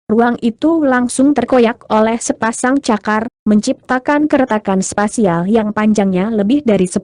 ruang itu langsung terkoyak oleh sepasang cakar, menciptakan keretakan spasial yang panjangnya lebih dari 10.000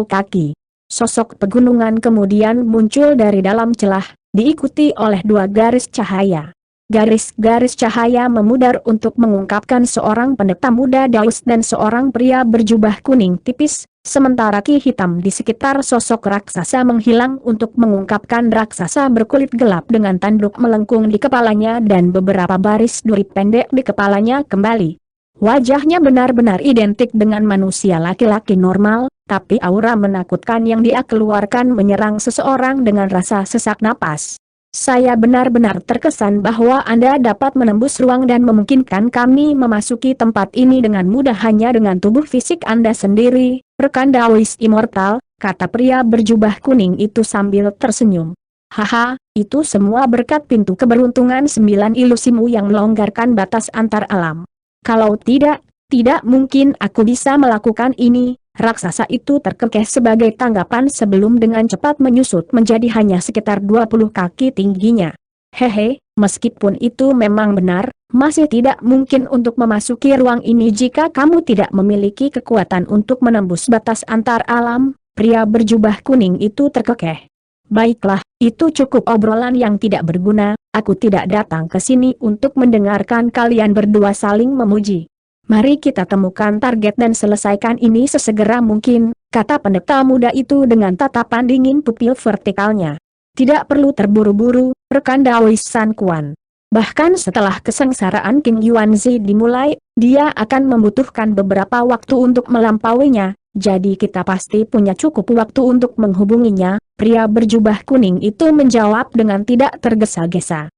kaki. Sosok pegunungan kemudian muncul dari dalam celah, diikuti oleh dua garis cahaya. Garis-garis cahaya memudar untuk mengungkapkan seorang pendeta muda Daus dan seorang pria berjubah kuning tipis, sementara ki hitam di sekitar sosok raksasa menghilang untuk mengungkapkan raksasa berkulit gelap dengan tanduk melengkung di kepalanya dan beberapa baris duri pendek di kepalanya kembali. Wajahnya benar-benar identik dengan manusia laki-laki normal, tapi aura menakutkan yang dia keluarkan menyerang seseorang dengan rasa sesak napas. Saya benar-benar terkesan bahwa Anda dapat menembus ruang dan memungkinkan kami memasuki tempat ini dengan mudah hanya dengan tubuh fisik Anda sendiri, rekan Daois Immortal, kata pria berjubah kuning itu sambil tersenyum. Haha, itu semua berkat pintu keberuntungan 9 ilusimu yang melonggarkan batas antar alam. Kalau tidak mungkin aku bisa melakukan ini. Raksasa itu terkekeh sebagai tanggapan sebelum dengan cepat menyusut menjadi hanya sekitar 20 kaki tingginya. Hehe, meskipun itu memang benar, masih tidak mungkin untuk memasuki ruang ini jika kamu tidak memiliki kekuatan untuk menembus batas antar alam. Pria berjubah kuning itu terkekeh. Baiklah, itu cukup obrolan yang tidak berguna, aku tidak datang ke sini untuk mendengarkan kalian berdua saling memuji. Mari kita temukan target dan selesaikan ini sesegera mungkin, kata pendeta muda itu dengan tatapan dingin pupil vertikalnya. Tidak perlu terburu-buru, rekan Daois San Quan. Bahkan setelah kesengsaraan King Yuanzi dimulai, dia akan membutuhkan beberapa waktu untuk melampauinya, jadi kita pasti punya cukup waktu untuk menghubunginya. Pria berjubah kuning itu menjawab dengan tidak tergesa-gesa.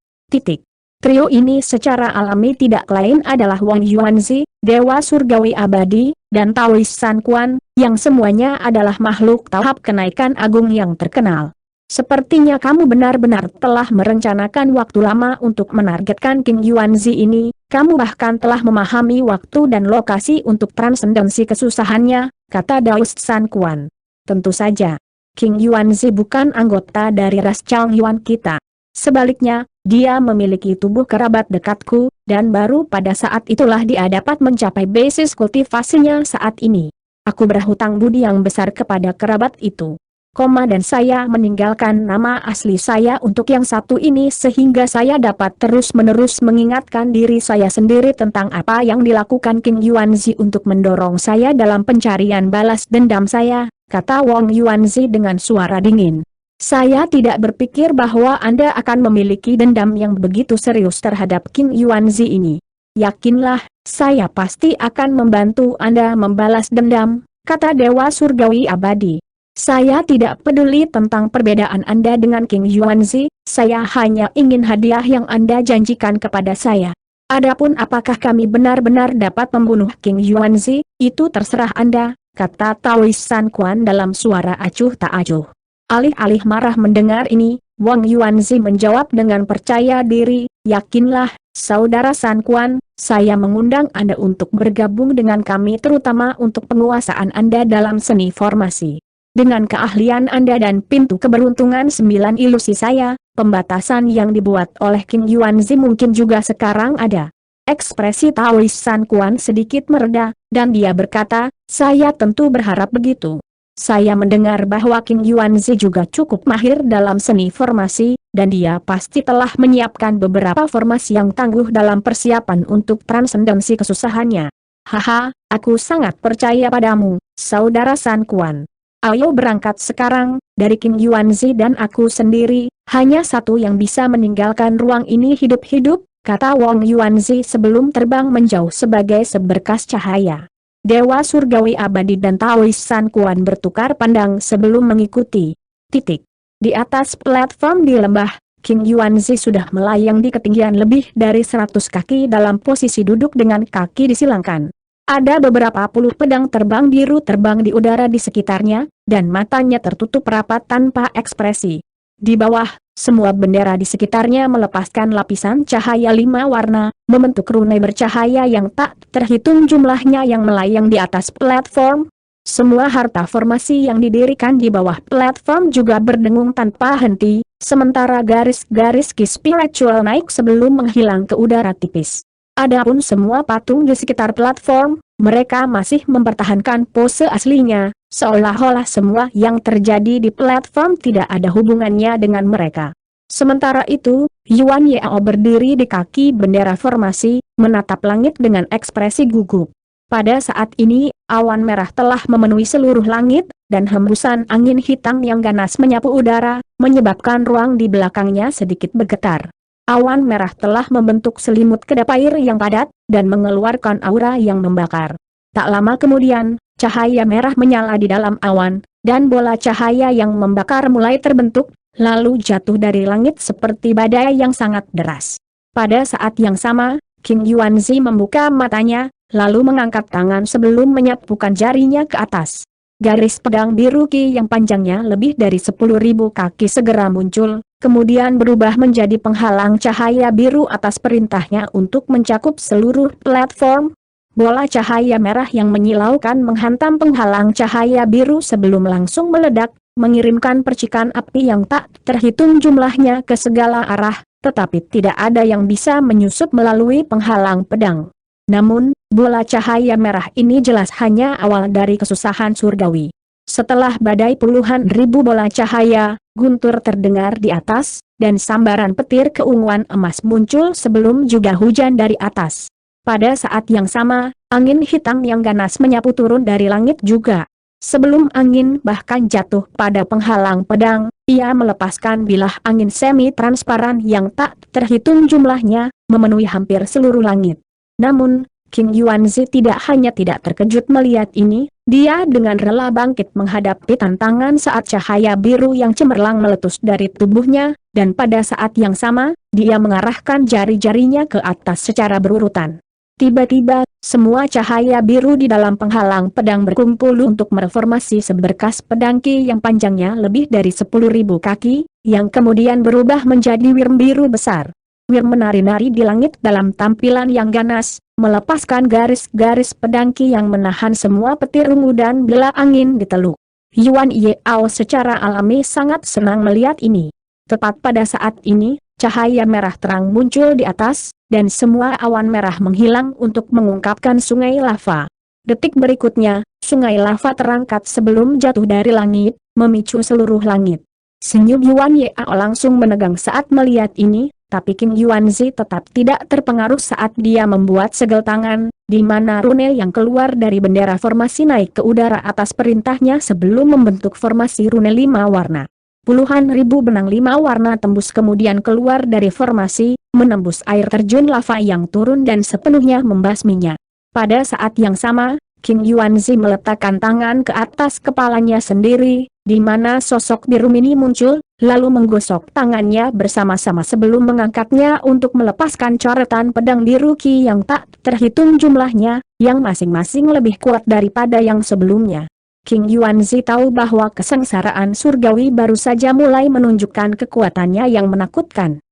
Trio ini secara alami tidak lain adalah Wang Yuanzi, Dewa Surgawi Abadi, dan Taois San Quan, yang semuanya adalah makhluk tahap kenaikan agung yang terkenal. Sepertinya kamu benar-benar telah merencanakan waktu lama untuk menargetkan King Yuanzi ini, kamu bahkan telah memahami waktu dan lokasi untuk transendensi kesusahannya, kata Daois San Quan. Tentu saja, King Yuanzi bukan anggota dari ras Chang Yuan kita. Sebaliknya, dia memiliki tubuh kerabat dekatku, dan baru pada saat itulah dia dapat mencapai basis kultivasinya saat ini. Aku berhutang budi yang besar kepada kerabat itu. Dan saya meninggalkan nama asli saya untuk yang satu ini sehingga saya dapat terus-menerus mengingatkan diri saya sendiri tentang apa yang dilakukan King Yuanzi untuk mendorong saya dalam pencarian balas dendam saya, kata Wang Yuanzi dengan suara dingin. Saya tidak berpikir bahwa Anda akan memiliki dendam yang begitu serius terhadap King Yuanzi ini. Yakinlah, saya pasti akan membantu Anda membalas dendam, kata Dewa Surgawi Abadi. Saya tidak peduli tentang perbedaan Anda dengan King Yuanzi, saya hanya ingin hadiah yang Anda janjikan kepada saya. Adapun apakah kami benar-benar dapat membunuh King Yuanzi, itu terserah Anda, kata Taois San Quan dalam suara acuh tak acuh. Alih-alih marah mendengar ini, Wang Yuanzi menjawab dengan percaya diri, yakinlah, saudara San Quan, saya mengundang Anda untuk bergabung dengan kami terutama untuk penguasaan Anda dalam seni formasi. Dengan keahlian Anda dan pintu keberuntungan 9 ilusi saya, pembatasan yang dibuat oleh King Yuanzi mungkin juga sekarang ada. Ekspresi Taois San Quan sedikit mereda, dan dia berkata, saya tentu berharap begitu. Saya mendengar bahwa King Yuanzi juga cukup mahir dalam seni formasi, dan dia pasti telah menyiapkan beberapa formasi yang tangguh dalam persiapan untuk transendensi kesusahannya. Haha, aku sangat percaya padamu, saudara San Quan. Ayo berangkat sekarang, dari King Yuanzi dan aku sendiri, hanya satu yang bisa meninggalkan ruang ini hidup-hidup, kata Wang Yuanzi sebelum terbang menjauh sebagai seberkas cahaya. Dewa Surgawi Abadi dan Taois San Quan bertukar pandang sebelum mengikuti. Di atas platform di lembah, King Yuanzi sudah melayang di ketinggian lebih dari 100 kaki dalam posisi duduk dengan kaki disilangkan. Ada beberapa puluh pedang terbang biru terbang di udara di sekitarnya, dan matanya tertutup rapat tanpa ekspresi. Di bawah, semua bendera di sekitarnya melepaskan lapisan cahaya 5 warna, membentuk rune bercahaya yang tak terhitung jumlahnya yang melayang di atas platform. Semua harta formasi yang didirikan di bawah platform juga berdengung tanpa henti, sementara garis-garis ki spiritual naik sebelum menghilang ke udara tipis. Adapun semua patung di sekitar platform, mereka masih mempertahankan pose aslinya, seolah-olah semua yang terjadi di platform tidak ada hubungannya dengan mereka. Sementara itu, Yuan Yao berdiri di kaki bendera formasi, menatap langit dengan ekspresi gugup. Pada saat ini, awan merah telah memenuhi seluruh langit, dan hembusan angin hitam yang ganas menyapu udara, menyebabkan ruang di belakangnya sedikit bergetar. Awan merah telah membentuk selimut kedap air yang padat, dan mengeluarkan aura yang membakar. Tak lama kemudian, cahaya merah menyala di dalam awan, dan bola cahaya yang membakar mulai terbentuk, lalu jatuh dari langit seperti badai yang sangat deras. Pada saat yang sama, King Yuanzi membuka matanya, lalu mengangkat tangan sebelum menyapukan jarinya ke atas. Garis pedang biru ki yang panjangnya lebih dari 10.000 kaki segera muncul, kemudian berubah menjadi penghalang cahaya biru atas perintahnya untuk mencakup seluruh platform. Bola cahaya merah yang menyilaukan menghantam penghalang cahaya biru sebelum langsung meledak, mengirimkan percikan api yang tak terhitung jumlahnya ke segala arah, tetapi tidak ada yang bisa menyusup melalui penghalang pedang. Namun, bola cahaya merah ini jelas hanya awal dari kesusahan surgawi. Setelah badai puluhan ribu bola cahaya, guntur terdengar di atas, dan sambaran petir keunguan emas muncul sebelum juga hujan dari atas. Pada saat yang sama, angin hitam yang ganas menyapu turun dari langit juga. Sebelum angin bahkan jatuh pada penghalang pedang, ia melepaskan bilah angin semi-transparan yang tak terhitung jumlahnya, memenuhi hampir seluruh langit. Namun, King Yuanzi tidak hanya tidak terkejut melihat ini, dia dengan rela bangkit menghadapi tantangan saat cahaya biru yang cemerlang meletus dari tubuhnya, dan pada saat yang sama, dia mengarahkan jari-jarinya ke atas secara berurutan. Tiba-tiba, semua cahaya biru di dalam penghalang pedang berkumpul untuk mereformasi seberkas pedang ki yang panjangnya lebih dari 10.000 kaki, yang kemudian berubah menjadi wirm biru besar. Wir menari-nari di langit dalam tampilan yang ganas, melepaskan garis-garis pedang ki yang menahan semua petir ungu dan bila angin di teluk. Yuan Yao secara alami sangat senang melihat ini. Tepat pada saat ini, cahaya merah terang muncul di atas, dan semua awan merah menghilang untuk mengungkapkan sungai lava. Detik berikutnya, sungai lava terangkat sebelum jatuh dari langit, memicu seluruh langit. Senyum Yuan Yao langsung menegang saat melihat ini. Tapi King Yuanzi tetap tidak terpengaruh saat dia membuat segel tangan, di mana rune yang keluar dari bendera formasi naik ke udara atas perintahnya sebelum membentuk formasi rune 5 warna. Puluhan ribu benang 5 warna tembus kemudian keluar dari formasi, menembus air terjun lava yang turun dan sepenuhnya membasminya. Pada saat yang sama, King Yuanzi meletakkan tangan ke atas kepalanya sendiri, di mana sosok biru mini muncul, lalu menggosok tangannya bersama-sama sebelum mengangkatnya untuk melepaskan coretan pedang biru ki yang tak terhitung jumlahnya, yang masing-masing lebih kuat daripada yang sebelumnya. King Yuanzi tahu bahwa kesengsaraan surgawi baru saja mulai menunjukkan kekuatannya yang menakutkan.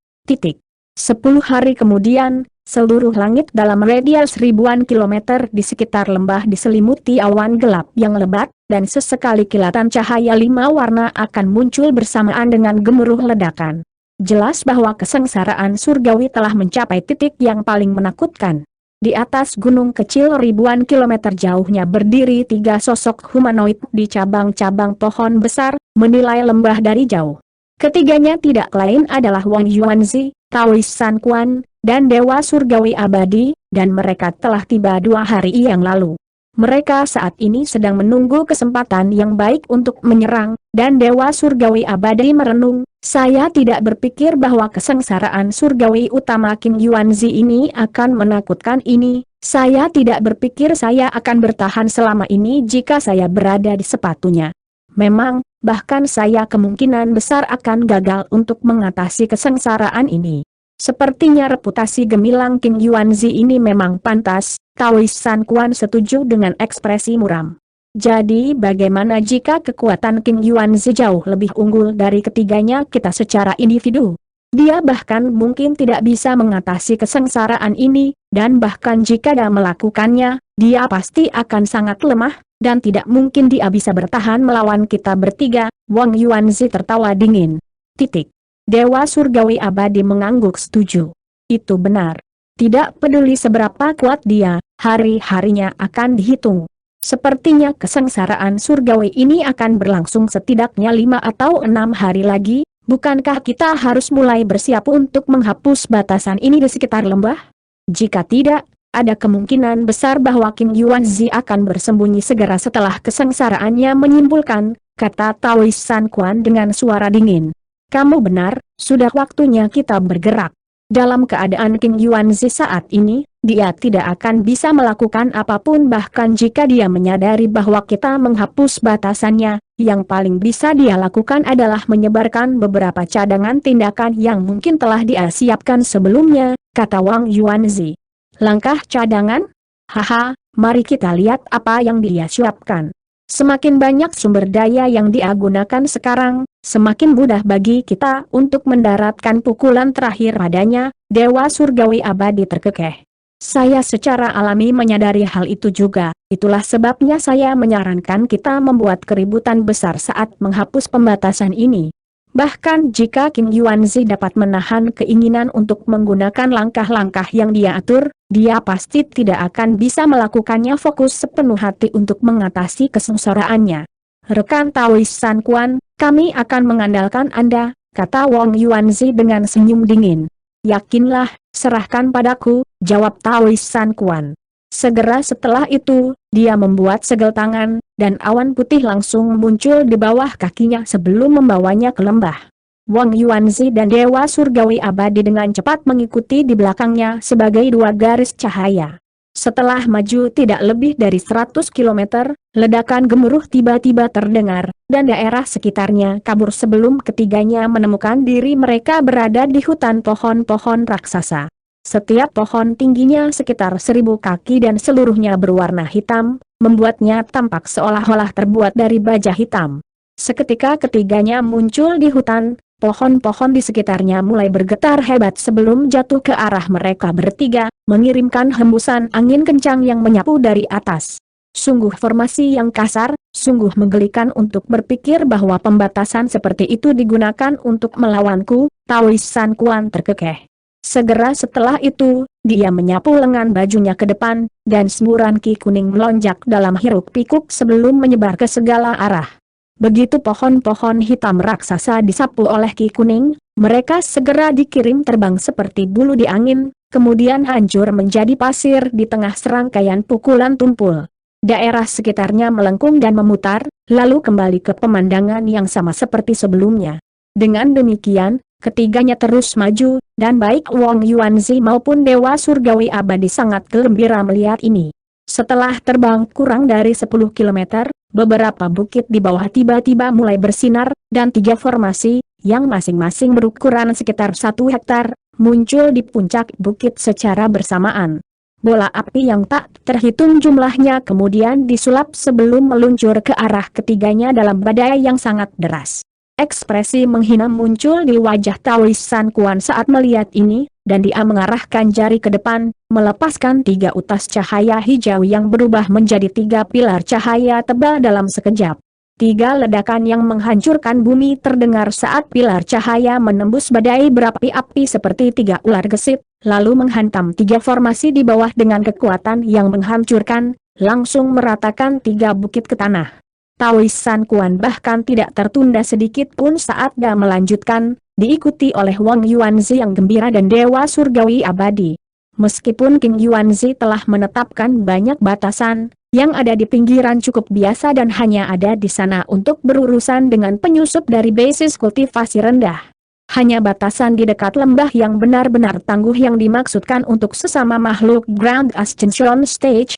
10 hari kemudian, seluruh langit dalam radius ribuan kilometer di sekitar lembah diselimuti awan gelap yang lebat, dan sesekali kilatan cahaya 5 warna akan muncul bersamaan dengan gemuruh ledakan. Jelas bahwa kesengsaraan surgawi telah mencapai titik yang paling menakutkan. Di atas gunung kecil ribuan kilometer jauhnya berdiri 3 sosok humanoid di cabang-cabang pohon besar, menilai lembah dari jauh. Ketiganya tidak lain adalah Wang Yuanzi, Taoist San Quan, dan Dewa Surgawi Abadi, dan mereka telah tiba 2 hari yang lalu. Mereka saat ini sedang menunggu kesempatan yang baik untuk menyerang, dan Dewa Surgawi Abadi merenung, saya tidak berpikir bahwa kesengsaraan surgawi utama King Yuanzi ini akan menakutkan ini, saya tidak berpikir saya akan bertahan selama ini jika saya berada di sepatunya. Memang, bahkan saya kemungkinan besar akan gagal untuk mengatasi kesengsaraan ini. Sepertinya reputasi gemilang King Yuanzi ini memang pantas, Taoist San Quan setuju dengan ekspresi muram. Jadi bagaimana jika kekuatan King Yuanzi jauh lebih unggul dari ketiganya kita secara individu? Dia bahkan mungkin tidak bisa mengatasi kesengsaraan ini, dan bahkan jika dia melakukannya, dia pasti akan sangat lemah, dan tidak mungkin dia bisa bertahan melawan kita bertiga. Wang Yuanzi tertawa dingin. Titik. Dewa Surgawi Abadi mengangguk setuju. Itu benar. Tidak peduli seberapa kuat dia, hari-harinya akan dihitung. Sepertinya kesengsaraan surgawi ini akan berlangsung setidaknya 5 atau 6 hari lagi. Bukankah kita harus mulai bersiap untuk menghapus batasan ini di sekitar lembah? Jika tidak, ada kemungkinan besar bahwa King Yuanzi akan bersembunyi segera setelah kesengsaraannya menyimpulkan, kata Taois San Quan dengan suara dingin. Kamu benar, sudah waktunya kita bergerak. Dalam keadaan King Yuanzi saat ini, dia tidak akan bisa melakukan apapun bahkan jika dia menyadari bahwa kita menghapus batasannya, yang paling bisa dia lakukan adalah menyebarkan beberapa cadangan tindakan yang mungkin telah dia siapkan sebelumnya, kata Wang Yuanzi. Langkah cadangan? Haha, mari kita lihat apa yang dia siapkan. Semakin banyak sumber daya yang dia gunakan sekarang, semakin mudah bagi kita untuk mendaratkan pukulan terakhir padanya. Dewa Surgawi Abadi terkekeh. Saya secara alami menyadari hal itu juga, itulah sebabnya saya menyarankan kita membuat keributan besar saat menghapus pembatasan ini. Bahkan jika King Yuanzi dapat menahan keinginan untuk menggunakan langkah-langkah yang dia atur, dia pasti tidak akan bisa melakukannya fokus sepenuh hati untuk mengatasi kesengsaraannya. Rekan Taois San Quan, kami akan mengandalkan Anda, kata Wang Yuanzi dengan senyum dingin. Yakinlah, serahkan padaku, jawab Taois San Quan. Segera setelah itu, dia membuat segel tangan, dan awan putih langsung muncul di bawah kakinya sebelum membawanya ke lembah. Wang Yuanzi dan Dewa Surgawi Abadi dengan cepat mengikuti di belakangnya sebagai dua garis cahaya. Setelah maju tidak lebih dari 100 km, ledakan gemuruh tiba-tiba terdengar, dan daerah sekitarnya kabur sebelum ketiganya menemukan diri mereka berada di hutan pohon-pohon raksasa. Setiap pohon tingginya sekitar 1000 kaki dan seluruhnya berwarna hitam, membuatnya tampak seolah-olah terbuat dari baja hitam. Seketika ketiganya muncul di hutan, pohon-pohon di sekitarnya mulai bergetar hebat sebelum jatuh ke arah mereka bertiga, mengirimkan hembusan angin kencang yang menyapu dari atas. Sungguh formasi yang kasar, sungguh menggelikan untuk berpikir bahwa pembatasan seperti itu digunakan untuk melawanku, Taois San Quan terkekeh. Segera setelah itu, dia menyapu lengan bajunya ke depan, dan semburan ki kuning melonjak dalam hiruk-pikuk sebelum menyebar ke segala arah. Begitu pohon-pohon hitam raksasa disapu oleh ki kuning, mereka segera dikirim terbang seperti bulu di angin, kemudian hancur menjadi pasir di tengah serangkaian pukulan tumpul. Daerah sekitarnya melengkung dan memutar, lalu kembali ke pemandangan yang sama seperti sebelumnya. Dengan demikian, ketiganya terus maju, dan baik Wang Yuanzi maupun Dewa Surgawi Abadi sangat gembira melihat ini. Setelah terbang kurang dari 10 km, beberapa bukit di bawah tiba-tiba mulai bersinar, dan 3 formasi, yang masing-masing berukuran sekitar 1 hektar, muncul di puncak bukit secara bersamaan. Bola api yang tak terhitung jumlahnya kemudian disulap sebelum meluncur ke arah ketiganya dalam badai yang sangat deras. Ekspresi menghina muncul di wajah Taois San Quan saat melihat ini, dan dia mengarahkan jari ke depan, melepaskan 3 utas cahaya hijau yang berubah menjadi 3 pilar cahaya tebal dalam sekejap. 3 ledakan yang menghancurkan bumi terdengar saat pilar cahaya menembus badai berapi-api seperti 3 ular gesit, lalu menghantam 3 formasi di bawah dengan kekuatan yang menghancurkan, langsung meratakan 3 bukit ke tanah. Taois San Quan bahkan tidak tertunda sedikit pun saat dia melanjutkan, diikuti oleh Wang Yuanzi yang gembira dan Dewa Surgawi Abadi. Meskipun King Yuanzi telah menetapkan banyak batasan, yang ada di pinggiran cukup biasa dan hanya ada di sana untuk berurusan dengan penyusup dari basis kultivasi rendah. Hanya batasan di dekat lembah yang benar-benar tangguh yang dimaksudkan untuk sesama makhluk Grand Ascension Stage.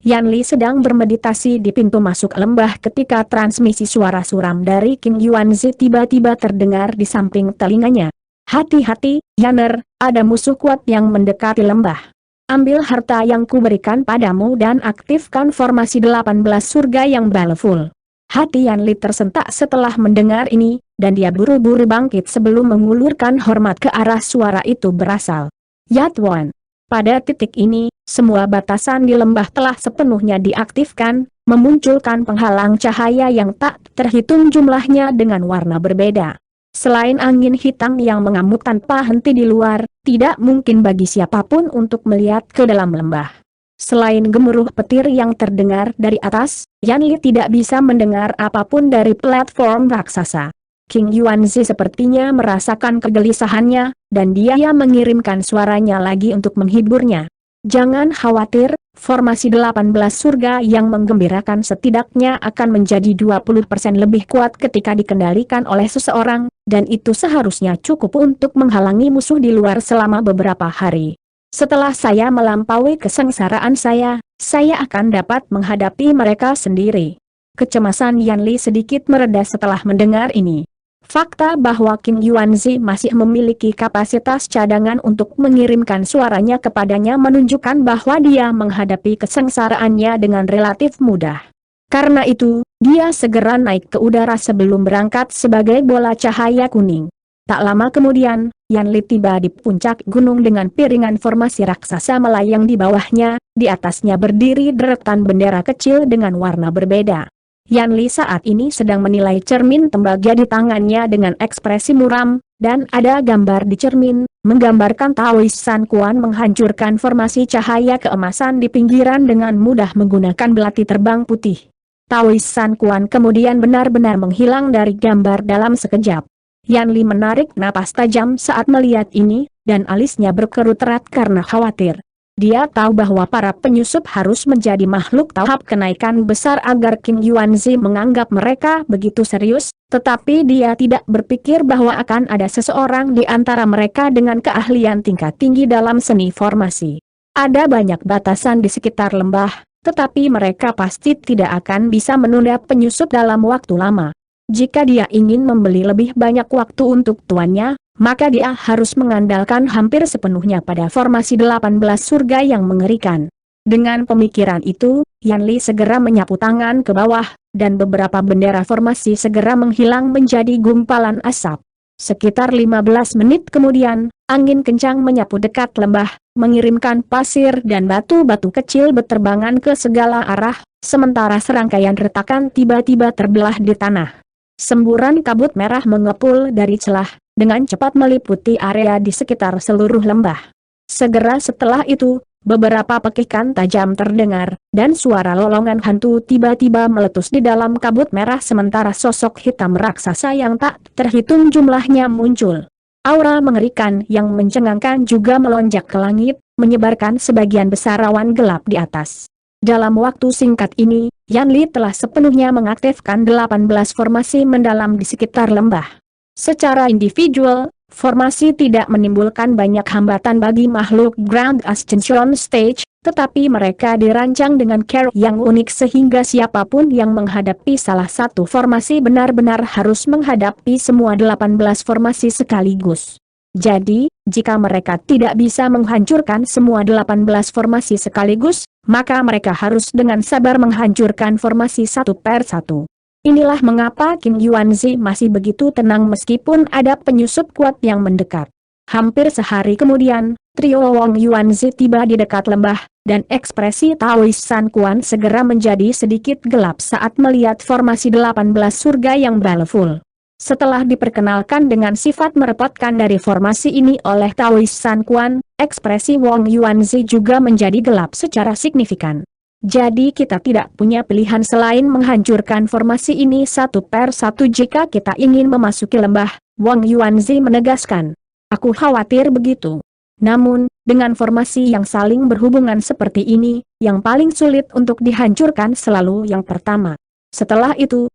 Yan Li sedang bermeditasi di pintu masuk lembah ketika transmisi suara suram dari King Yuanzi tiba-tiba terdengar di samping telinganya. Hati-hati, Yaner, ada musuh kuat yang mendekati lembah. Ambil harta yang kuberikan padamu dan aktifkan formasi 18 surga yang baleful. Hati Yan Li tersentak setelah mendengar ini, dan dia buru-buru bangkit sebelum mengulurkan hormat ke arah suara itu berasal. Ya Tuan. Pada titik ini, semua batasan di lembah telah sepenuhnya diaktifkan, memunculkan penghalang cahaya yang tak terhitung jumlahnya dengan warna berbeda. Selain angin hitam yang mengamuk tanpa henti di luar, tidak mungkin bagi siapapun untuk melihat ke dalam lembah. Selain gemuruh petir yang terdengar dari atas, Yan Li tidak bisa mendengar apapun dari platform raksasa. King Yuanzi sepertinya merasakan kegelisahannya, dan dia mengirimkan suaranya lagi untuk menghiburnya. Jangan khawatir, formasi 18 surga yang menggembirakan setidaknya akan menjadi 20% lebih kuat ketika dikendalikan oleh seseorang, dan itu seharusnya cukup untuk menghalangi musuh di luar selama beberapa hari. Setelah saya melampaui kesengsaraan saya akan dapat menghadapi mereka sendiri. Kecemasan Yan Li sedikit mereda setelah mendengar ini. Fakta bahwa King Yuanzi masih memiliki kapasitas cadangan untuk mengirimkan suaranya kepadanya menunjukkan bahwa dia menghadapi kesengsaraannya dengan relatif mudah. Karena itu, dia segera naik ke udara sebelum berangkat sebagai bola cahaya kuning. Tak lama kemudian, Yan Li tiba di puncak gunung dengan piringan formasi raksasa melayang di bawahnya, di atasnya berdiri deretan bendera kecil dengan warna berbeda. Yan Li saat ini sedang menilai cermin tembaga di tangannya dengan ekspresi muram, dan ada gambar di cermin, menggambarkan Taoist San Quan menghancurkan formasi cahaya keemasan di pinggiran dengan mudah menggunakan belati terbang putih. Taoist San Quan kemudian benar-benar menghilang dari gambar dalam sekejap. Yan Li menarik napas tajam saat melihat ini, dan alisnya berkerut erat karena khawatir. Dia tahu bahwa para penyusup harus menjadi makhluk tahap kenaikan besar agar King Yuanzi menganggap mereka begitu serius, tetapi dia tidak berpikir bahwa akan ada seseorang di antara mereka dengan keahlian tingkat tinggi dalam seni formasi. Ada banyak batasan di sekitar lembah, tetapi mereka pasti tidak akan bisa menunda penyusup dalam waktu lama. Jika dia ingin membeli lebih banyak waktu untuk tuannya, maka dia harus mengandalkan hampir sepenuhnya pada formasi 18 surga yang mengerikan. Dengan pemikiran itu, Yan Li segera menyapu tangan ke bawah, dan beberapa bendera formasi segera menghilang menjadi gumpalan asap. Sekitar 15 menit kemudian, angin kencang menyapu dekat lembah, mengirimkan pasir dan batu-batu kecil berterbangan ke segala arah, sementara serangkaian retakan tiba-tiba terbelah di tanah. Semburan kabut merah mengepul dari celah, dengan cepat meliputi area di sekitar seluruh lembah. Segera setelah itu, beberapa pekikan tajam terdengar, dan suara lolongan hantu tiba-tiba meletus di dalam kabut merah sementara sosok hitam raksasa yang tak terhitung jumlahnya muncul. Aura mengerikan yang mencengangkan juga melonjak ke langit, menyebarkan sebagian besar awan gelap di atas. Dalam waktu singkat ini, Yan Li telah sepenuhnya mengaktifkan 18 formasi mendalam di sekitar lembah. Secara individual, formasi tidak menimbulkan banyak hambatan bagi makhluk Grand Ascension Stage, tetapi mereka dirancang dengan cara yang unik sehingga siapapun yang menghadapi salah satu formasi benar-benar harus menghadapi semua 18 formasi sekaligus. Jadi, jika mereka tidak bisa menghancurkan semua 18 formasi sekaligus, maka mereka harus dengan sabar menghancurkan formasi satu per satu. Inilah mengapa King Yuanzi masih begitu tenang meskipun ada penyusup kuat yang mendekat. Hampir sehari kemudian, trio Wong Yuanzi tiba di dekat lembah, dan ekspresi Taoist San Quan segera menjadi sedikit gelap saat melihat formasi 18 surga yang baleful. Setelah diperkenalkan dengan sifat merepotkan dari formasi ini oleh Taoist San Quan, ekspresi Wong Yuanzi juga menjadi gelap secara signifikan. Jadi kita tidak punya pilihan selain menghancurkan formasi ini satu per satu jika kita ingin memasuki lembah, Wong Yuanzi menegaskan. Aku khawatir begitu. Namun, dengan formasi yang saling berhubungan seperti ini, yang paling sulit untuk dihancurkan selalu yang pertama. Setelah itu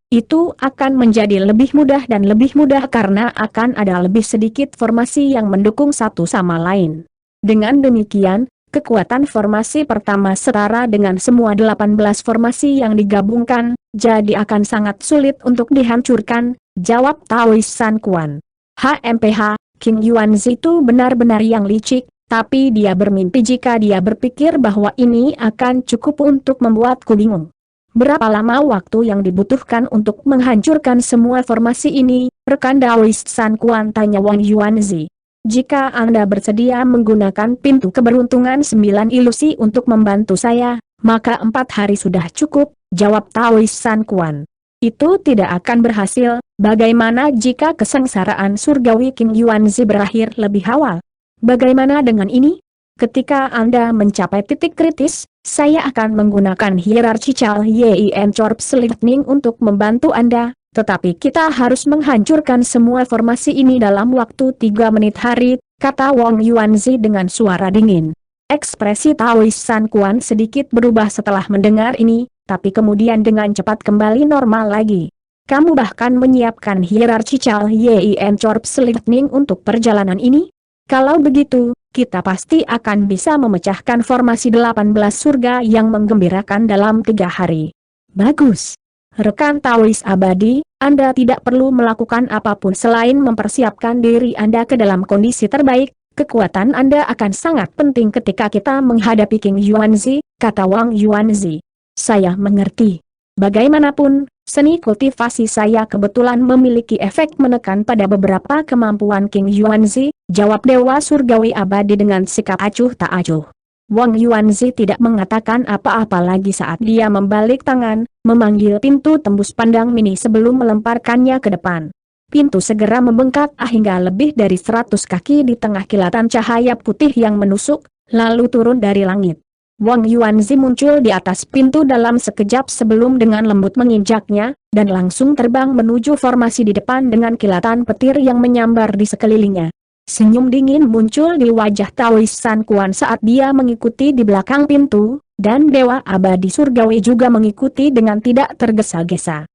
akan menjadi lebih mudah dan lebih mudah karena akan ada lebih sedikit formasi yang mendukung satu sama lain. Dengan demikian, kekuatan formasi pertama setara dengan semua 18 formasi yang digabungkan, jadi akan sangat sulit untuk dihancurkan, jawab Taoist San Quan. HMPH, King Yuanzi itu benar-benar yang licik, tapi dia bermimpi jika dia berpikir bahwa ini akan cukup untuk membuatku bingung. Berapa lama waktu yang dibutuhkan untuk menghancurkan semua formasi ini, rekan Daoist San Quan, tanya Wang Yuanzi. Jika Anda bersedia menggunakan pintu keberuntungan 9 ilusi untuk membantu saya, maka 4 hari sudah cukup, jawab Daoist San Quan. Itu tidak akan berhasil. Bagaimana jika kesengsaraan surgawi King Yuanzi berakhir lebih awal? Bagaimana dengan ini? Ketika Anda mencapai titik kritis, saya akan menggunakan hierarchical Yin Corpse Lightning untuk membantu Anda, tetapi kita harus menghancurkan semua formasi ini dalam waktu 3 menit hari, kata Wang Yuanzi dengan suara dingin. Ekspresi Taoist San Quan sedikit berubah setelah mendengar ini, tapi kemudian dengan cepat kembali normal lagi. Kamu bahkan menyiapkan hierarchical Yin Corpse Lightning untuk perjalanan ini? Kalau begitu, kita pasti akan bisa memecahkan formasi 18 surga yang menggembirakan dalam 3 hari. Bagus. Rekan Taoist abadi, Anda tidak perlu melakukan apapun selain mempersiapkan diri Anda ke dalam kondisi terbaik. Kekuatan Anda akan sangat penting ketika kita menghadapi King Yuanzi, kata Wang Yuanzi. Saya mengerti. Bagaimanapun, seni kultivasi saya kebetulan memiliki efek menekan pada beberapa kemampuan King Yuanzi, jawab Dewa Surgawi Abadi dengan sikap acuh tak acuh. Wang Yuanzi tidak mengatakan apa-apa lagi saat dia membalik tangan, memanggil pintu tembus pandang mini sebelum melemparkannya ke depan. Pintu segera membengkak hingga lebih dari 100 kaki di tengah kilatan cahaya putih yang menusuk, lalu turun dari langit. Wang Yuanzi muncul di atas pintu dalam sekejap sebelum dengan lembut menginjaknya, dan langsung terbang menuju formasi di depan dengan kilatan petir yang menyambar di sekelilingnya. Senyum dingin muncul di wajah Taoist San Quan saat dia mengikuti di belakang pintu, dan Dewa Abadi Surgawi juga mengikuti dengan tidak tergesa-gesa.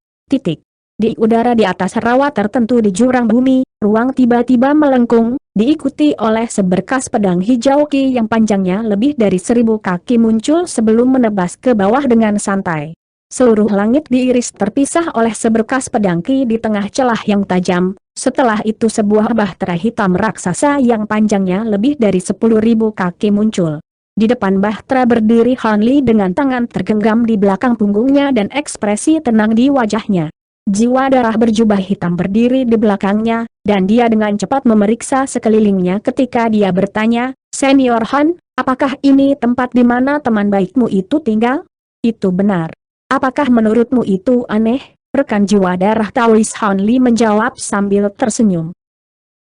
Di udara di atas rawa tertentu di jurang bumi, ruang tiba-tiba melengkung, diikuti oleh seberkas pedang hijau ki yang panjangnya lebih dari 1000 kaki muncul sebelum menebas ke bawah dengan santai. Seluruh langit diiris terpisah oleh seberkas pedang ki di tengah celah yang tajam. Setelah itu sebuah bahtera hitam raksasa yang panjangnya lebih dari 10.000 kaki muncul. Di depan bahtera berdiri Han Li dengan tangan tergenggam di belakang punggungnya dan ekspresi tenang di wajahnya. Jiwa darah berjubah hitam berdiri di belakangnya, dan dia dengan cepat memeriksa sekelilingnya ketika dia bertanya, Senior Han, apakah ini tempat di mana teman baikmu itu tinggal? Itu benar. Apakah menurutmu itu aneh? Rekan jiwa darah Taoist Han Li menjawab sambil tersenyum.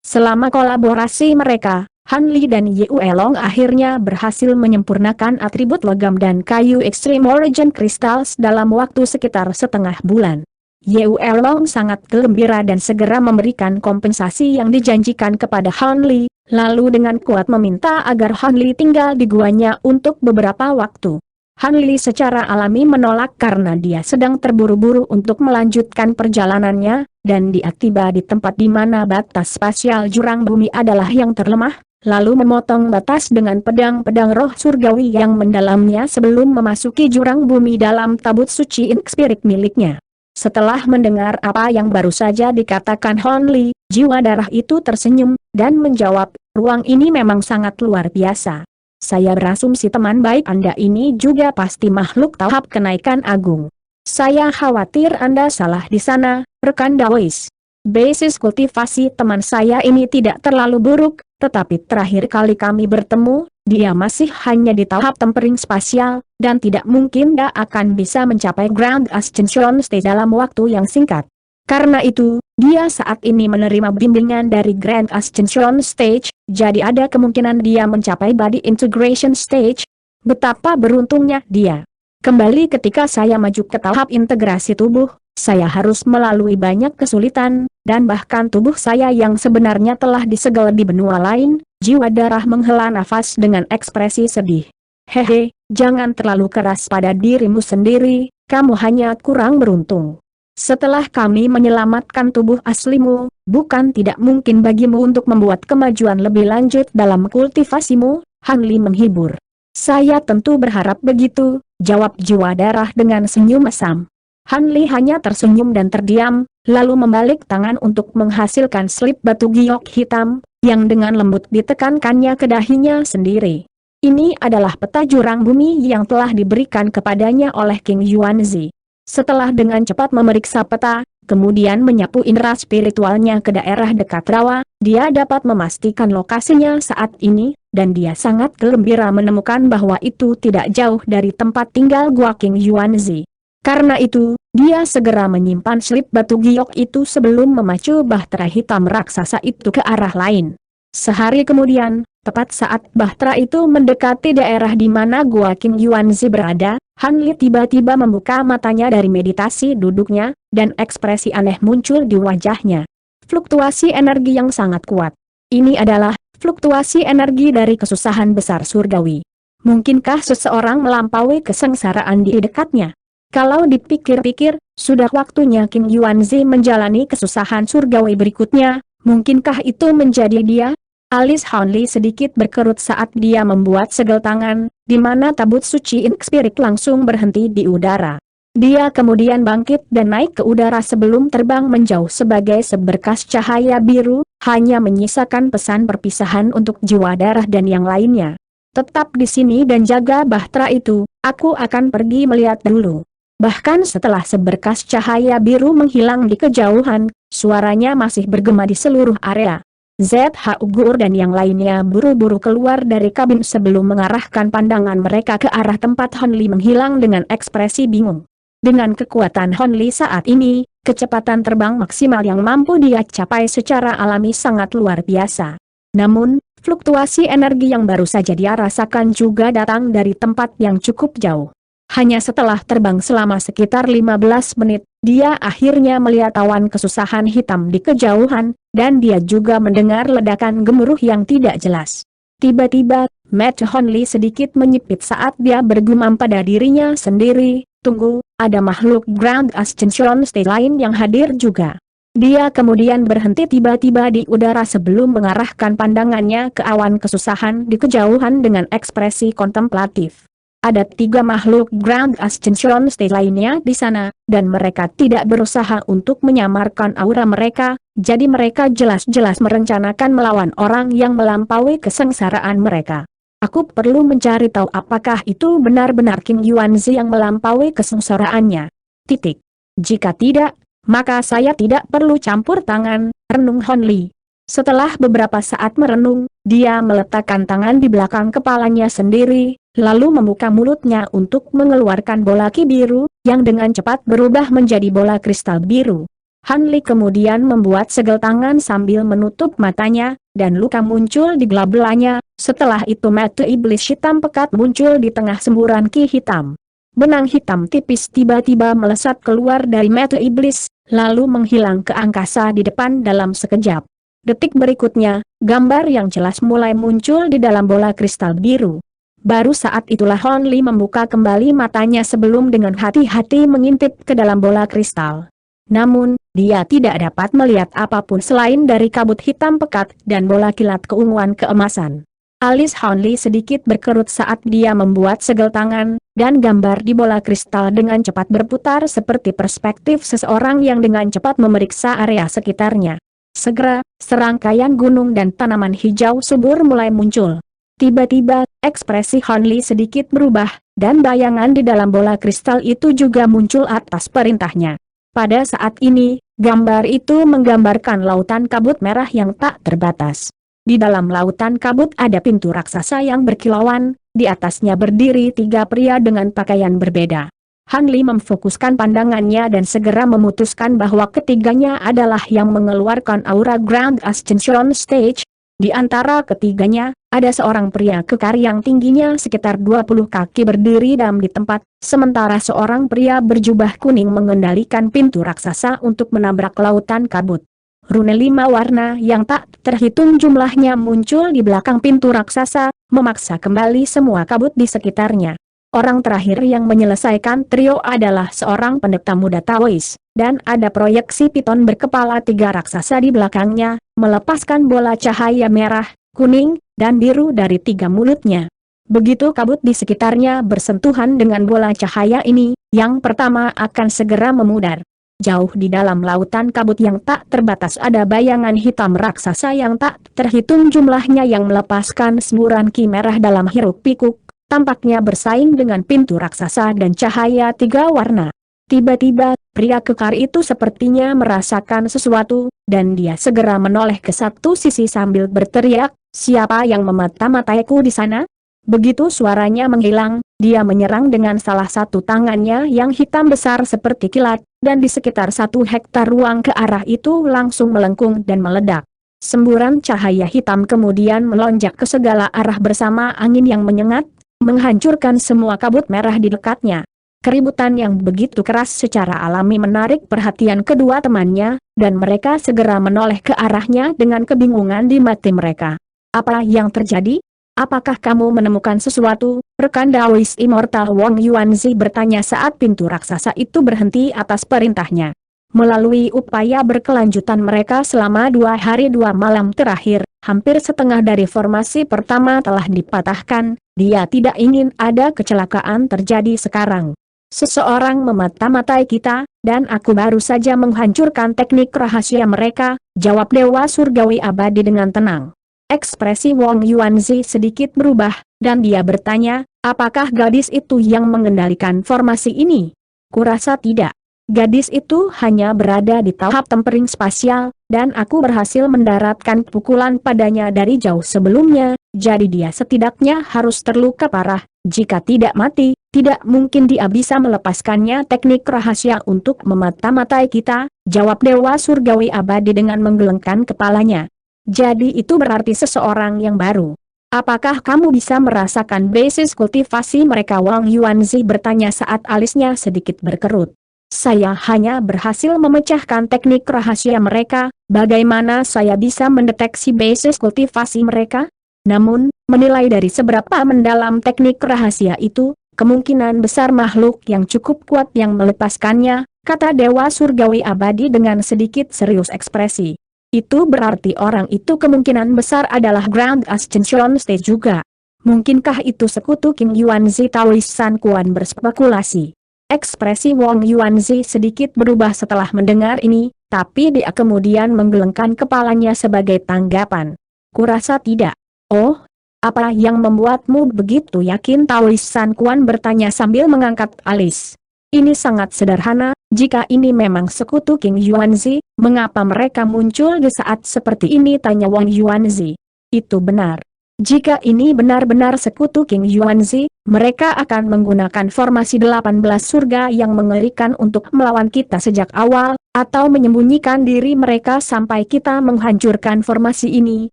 Selama kolaborasi mereka, Han Li dan Yue Long akhirnya berhasil menyempurnakan atribut logam dan kayu Extreme Origin Crystals dalam waktu sekitar setengah bulan. Yue Long sangat gembira dan segera memberikan kompensasi yang dijanjikan kepada Han Li, lalu dengan kuat meminta agar Han Li tinggal di guanya untuk beberapa waktu. Han Li secara alami menolak karena dia sedang terburu-buru untuk melanjutkan perjalanannya, dan dia tiba di tempat di mana batas spasial jurang bumi adalah yang terlemah, lalu memotong batas dengan pedang-pedang roh surgawi yang mendalamnya sebelum memasuki jurang bumi dalam tabut suci Ink Spirit miliknya. Setelah mendengar apa yang baru saja dikatakan Han Li, jiwa darah itu tersenyum, dan menjawab, ruang ini memang sangat luar biasa. Saya berasumsi teman baik Anda ini juga pasti makhluk tahap kenaikan agung. Saya khawatir Anda salah di sana, rekan Daoist. Basis kultivasi teman saya ini tidak terlalu buruk, tetapi terakhir kali kami bertemu, dia masih hanya di tahap tempering spasial, dan tidak mungkin dia akan bisa mencapai Grand Ascension Stage dalam waktu yang singkat. Karena itu, dia saat ini menerima bimbingan dari Grand Ascension Stage, jadi ada kemungkinan dia mencapai Body Integration Stage. Betapa beruntungnya dia. Kembali ketika saya maju ke tahap integrasi tubuh, saya harus melalui banyak kesulitan, dan bahkan tubuh saya yang sebenarnya telah disegel di benua lain. Jiwa darah menghela nafas dengan ekspresi sedih. Hehe, jangan terlalu keras pada dirimu sendiri, kamu hanya kurang beruntung. Setelah kami menyelamatkan tubuh aslimu, bukan tidak mungkin bagimu untuk membuat kemajuan lebih lanjut dalam kultivasimu, Han Li menghibur. Saya tentu berharap begitu, jawab jiwa darah dengan senyum mesam. Han Li hanya tersenyum dan terdiam, lalu membalik tangan untuk menghasilkan slip batu giok hitam, yang dengan lembut ditekankannya ke dahinya sendiri. Ini adalah peta jurang bumi yang telah diberikan kepadanya oleh King Yuanzi. Setelah dengan cepat memeriksa peta, kemudian menyapu indera spiritualnya ke daerah dekat rawa, dia dapat memastikan lokasinya saat ini, dan dia sangat gembira menemukan bahwa itu tidak jauh dari tempat tinggal Gua King Yuanzi. Karena itu, dia segera menyimpan slip batu giok itu sebelum memacu bahtera hitam raksasa itu ke arah lain. Sehari kemudian, tepat saat bahtera itu mendekati daerah di mana Gua King Yuanzi berada, Han Li tiba-tiba membuka matanya dari meditasi duduknya, dan ekspresi aneh muncul di wajahnya. Fluktuasi energi yang sangat kuat. Ini adalah fluktuasi energi dari kesusahan besar surgawi. Mungkinkah seseorang melampaui kesengsaraan di dekatnya? Kalau dipikir-pikir, sudah waktunya King Yuanzi menjalani kesusahan surgawi berikutnya, mungkinkah itu menjadi dia? Alis Han Li sedikit berkerut saat dia membuat segel tangan, di mana tabut suci Ink Spirit langsung berhenti di udara. Dia kemudian bangkit dan naik ke udara sebelum terbang menjauh sebagai seberkas cahaya biru, hanya menyisakan pesan perpisahan untuk jiwa darah dan yang lainnya. Tetap di sini dan jaga bahtera itu, aku akan pergi melihat dulu. Bahkan setelah seberkas cahaya biru menghilang di kejauhan, suaranya masih bergema di seluruh area. ZH Ugur dan yang lainnya buru-buru keluar dari kabin sebelum mengarahkan pandangan mereka ke arah tempat Han Li menghilang dengan ekspresi bingung. Dengan kekuatan Han Li saat ini, kecepatan terbang maksimal yang mampu dia capai secara alami sangat luar biasa. Namun, fluktuasi energi yang baru saja dia rasakan juga datang dari tempat yang cukup jauh. Hanya setelah terbang selama sekitar 15 menit, dia akhirnya melihat awan kesusahan hitam di kejauhan, dan dia juga mendengar ledakan gemuruh yang tidak jelas. Tiba-tiba, mata Han Li sedikit menyipit saat dia bergumam pada dirinya sendiri, tunggu, ada makhluk Grand Ascension State lain yang hadir juga. Dia kemudian berhenti tiba-tiba di udara sebelum mengarahkan pandangannya ke awan kesusahan di kejauhan dengan ekspresi kontemplatif. Ada 3 makhluk Grand Ascension State lainnya di sana, dan mereka tidak berusaha untuk menyamarkan aura mereka, jadi mereka jelas-jelas merencanakan melawan orang yang melampaui kesengsaraan mereka. Aku perlu mencari tahu apakah itu benar-benar King Yuanzi yang melampaui kesengsaraannya. Titik. Jika tidak, maka saya tidak perlu campur tangan, renung Han Li. Setelah beberapa saat merenung, dia meletakkan tangan di belakang kepalanya sendiri, lalu membuka mulutnya untuk mengeluarkan bola ki biru, yang dengan cepat berubah menjadi bola kristal biru. Han Li kemudian membuat segel tangan sambil menutup matanya, dan luka muncul di gela-belanya. Setelah itu mata iblis hitam pekat muncul di tengah semburan ki hitam. Benang hitam tipis tiba-tiba melesat keluar dari mata iblis, lalu menghilang ke angkasa di depan dalam sekejap. Detik berikutnya, gambar yang jelas mulai muncul di dalam bola kristal biru. Baru saat itulah Han Li membuka kembali matanya sebelum dengan hati-hati mengintip ke dalam bola kristal. Namun, dia tidak dapat melihat apapun selain dari kabut hitam pekat dan bola kilat keunguan keemasan. Alis Han Li sedikit berkerut saat dia membuat segel tangan, dan gambar di bola kristal dengan cepat berputar seperti perspektif seseorang yang dengan cepat memeriksa area sekitarnya. Segera, serangkaian gunung dan tanaman hijau subur mulai muncul. Tiba-tiba, ekspresi Han Li sedikit berubah, dan bayangan di dalam bola kristal itu juga muncul atas perintahnya. Pada saat ini, gambar itu menggambarkan lautan kabut merah yang tak terbatas. Di dalam lautan kabut ada pintu raksasa yang berkilauan, di atasnya berdiri 3 pria dengan pakaian berbeda. Han Li memfokuskan pandangannya dan segera memutuskan bahwa ketiganya adalah yang mengeluarkan aura Grand Ascension Stage. Di antara ketiganya, ada seorang pria kekar yang tingginya sekitar 20 kaki berdiri diam di tempat, sementara seorang pria berjubah kuning mengendalikan pintu raksasa untuk menabrak lautan kabut. Rune 5 warna yang tak terhitung jumlahnya muncul di belakang pintu raksasa, memaksa kembali semua kabut di sekitarnya. Orang terakhir yang menyelesaikan trio adalah seorang pendeta muda Taois, dan ada proyeksi piton berkepala 3 raksasa di belakangnya, melepaskan bola cahaya merah, kuning, dan biru dari 3 mulutnya. Begitu kabut di sekitarnya bersentuhan dengan bola cahaya ini, yang pertama akan segera memudar. Jauh di dalam lautan kabut yang tak terbatas ada bayangan hitam raksasa yang tak terhitung jumlahnya yang melepaskan semburan ki merah dalam hiruk pikuk. Tampaknya bersaing dengan pintu raksasa dan cahaya 3 warna. Tiba-tiba, pria kekar itu sepertinya merasakan sesuatu, dan dia segera menoleh ke satu sisi sambil berteriak, "Siapa yang memata-mataiku di sana?" Begitu suaranya menghilang, dia menyerang dengan salah satu tangannya yang hitam besar seperti kilat, dan di sekitar 1 hektar ruang ke arah itu langsung melengkung dan meledak. Semburan cahaya hitam kemudian melonjak ke segala arah bersama angin yang menyengat, menghancurkan semua kabut merah di dekatnya. Keributan yang begitu keras secara alami menarik perhatian kedua temannya, dan mereka segera menoleh ke arahnya dengan kebingungan di mata mereka. "Apa yang terjadi? Apakah kamu menemukan sesuatu?" rekan Daois Immortal Wang Yuanzi bertanya saat pintu raksasa itu berhenti atas perintahnya. Melalui upaya berkelanjutan mereka selama 2 hari 2 malam terakhir, hampir setengah dari formasi pertama telah dipatahkan. Dia tidak ingin ada kecelakaan terjadi sekarang. "Seseorang memata-matai kita, dan aku baru saja menghancurkan teknik rahasia mereka," jawab Dewa Surgawi Abadi dengan tenang. Ekspresi Wang Yuanzi sedikit berubah, dan dia bertanya, "Apakah gadis itu yang mengendalikan formasi ini?" "Kurasa tidak. Gadis itu hanya berada di tahap tempering spasial, dan aku berhasil mendaratkan pukulan padanya dari jauh sebelumnya, jadi dia setidaknya harus terluka parah. Jika tidak mati, tidak mungkin dia bisa melepaskannya teknik rahasia untuk memata-matai kita," jawab Dewa Surgawi Abadi dengan menggelengkan kepalanya. "Jadi itu berarti seseorang yang baru. Apakah kamu bisa merasakan basis kultivasi mereka?" Wang Yuanzi bertanya saat alisnya sedikit berkerut. "Saya hanya berhasil memecahkan teknik rahasia mereka, bagaimana saya bisa mendeteksi basis kultivasi mereka? Namun, menilai dari seberapa mendalam teknik rahasia itu, kemungkinan besar makhluk yang cukup kuat yang melepaskannya," kata Dewa Surgawi Abadi dengan sedikit serius ekspresi. "Itu berarti orang itu kemungkinan besar adalah Grand Ascension Stage juga. Mungkinkah itu sekutu King Yuanzi?" Taois San Quan berspekulasi. Ekspresi Wang Yuanzi sedikit berubah setelah mendengar ini, tapi dia kemudian menggelengkan kepalanya sebagai tanggapan. "Kurasa tidak." "Oh, apa yang membuatmu begitu yakin?" Taois San Quan bertanya sambil mengangkat alis. "Ini sangat sederhana, jika ini memang sekutu King Yuanzi, mengapa mereka muncul di saat seperti ini?" tanya Wang Yuanzi. "Itu benar. Jika ini benar-benar sekutu King Yuanzi, mereka akan menggunakan formasi 18 surga yang mengerikan untuk melawan kita sejak awal, atau menyembunyikan diri mereka sampai kita menghancurkan formasi ini.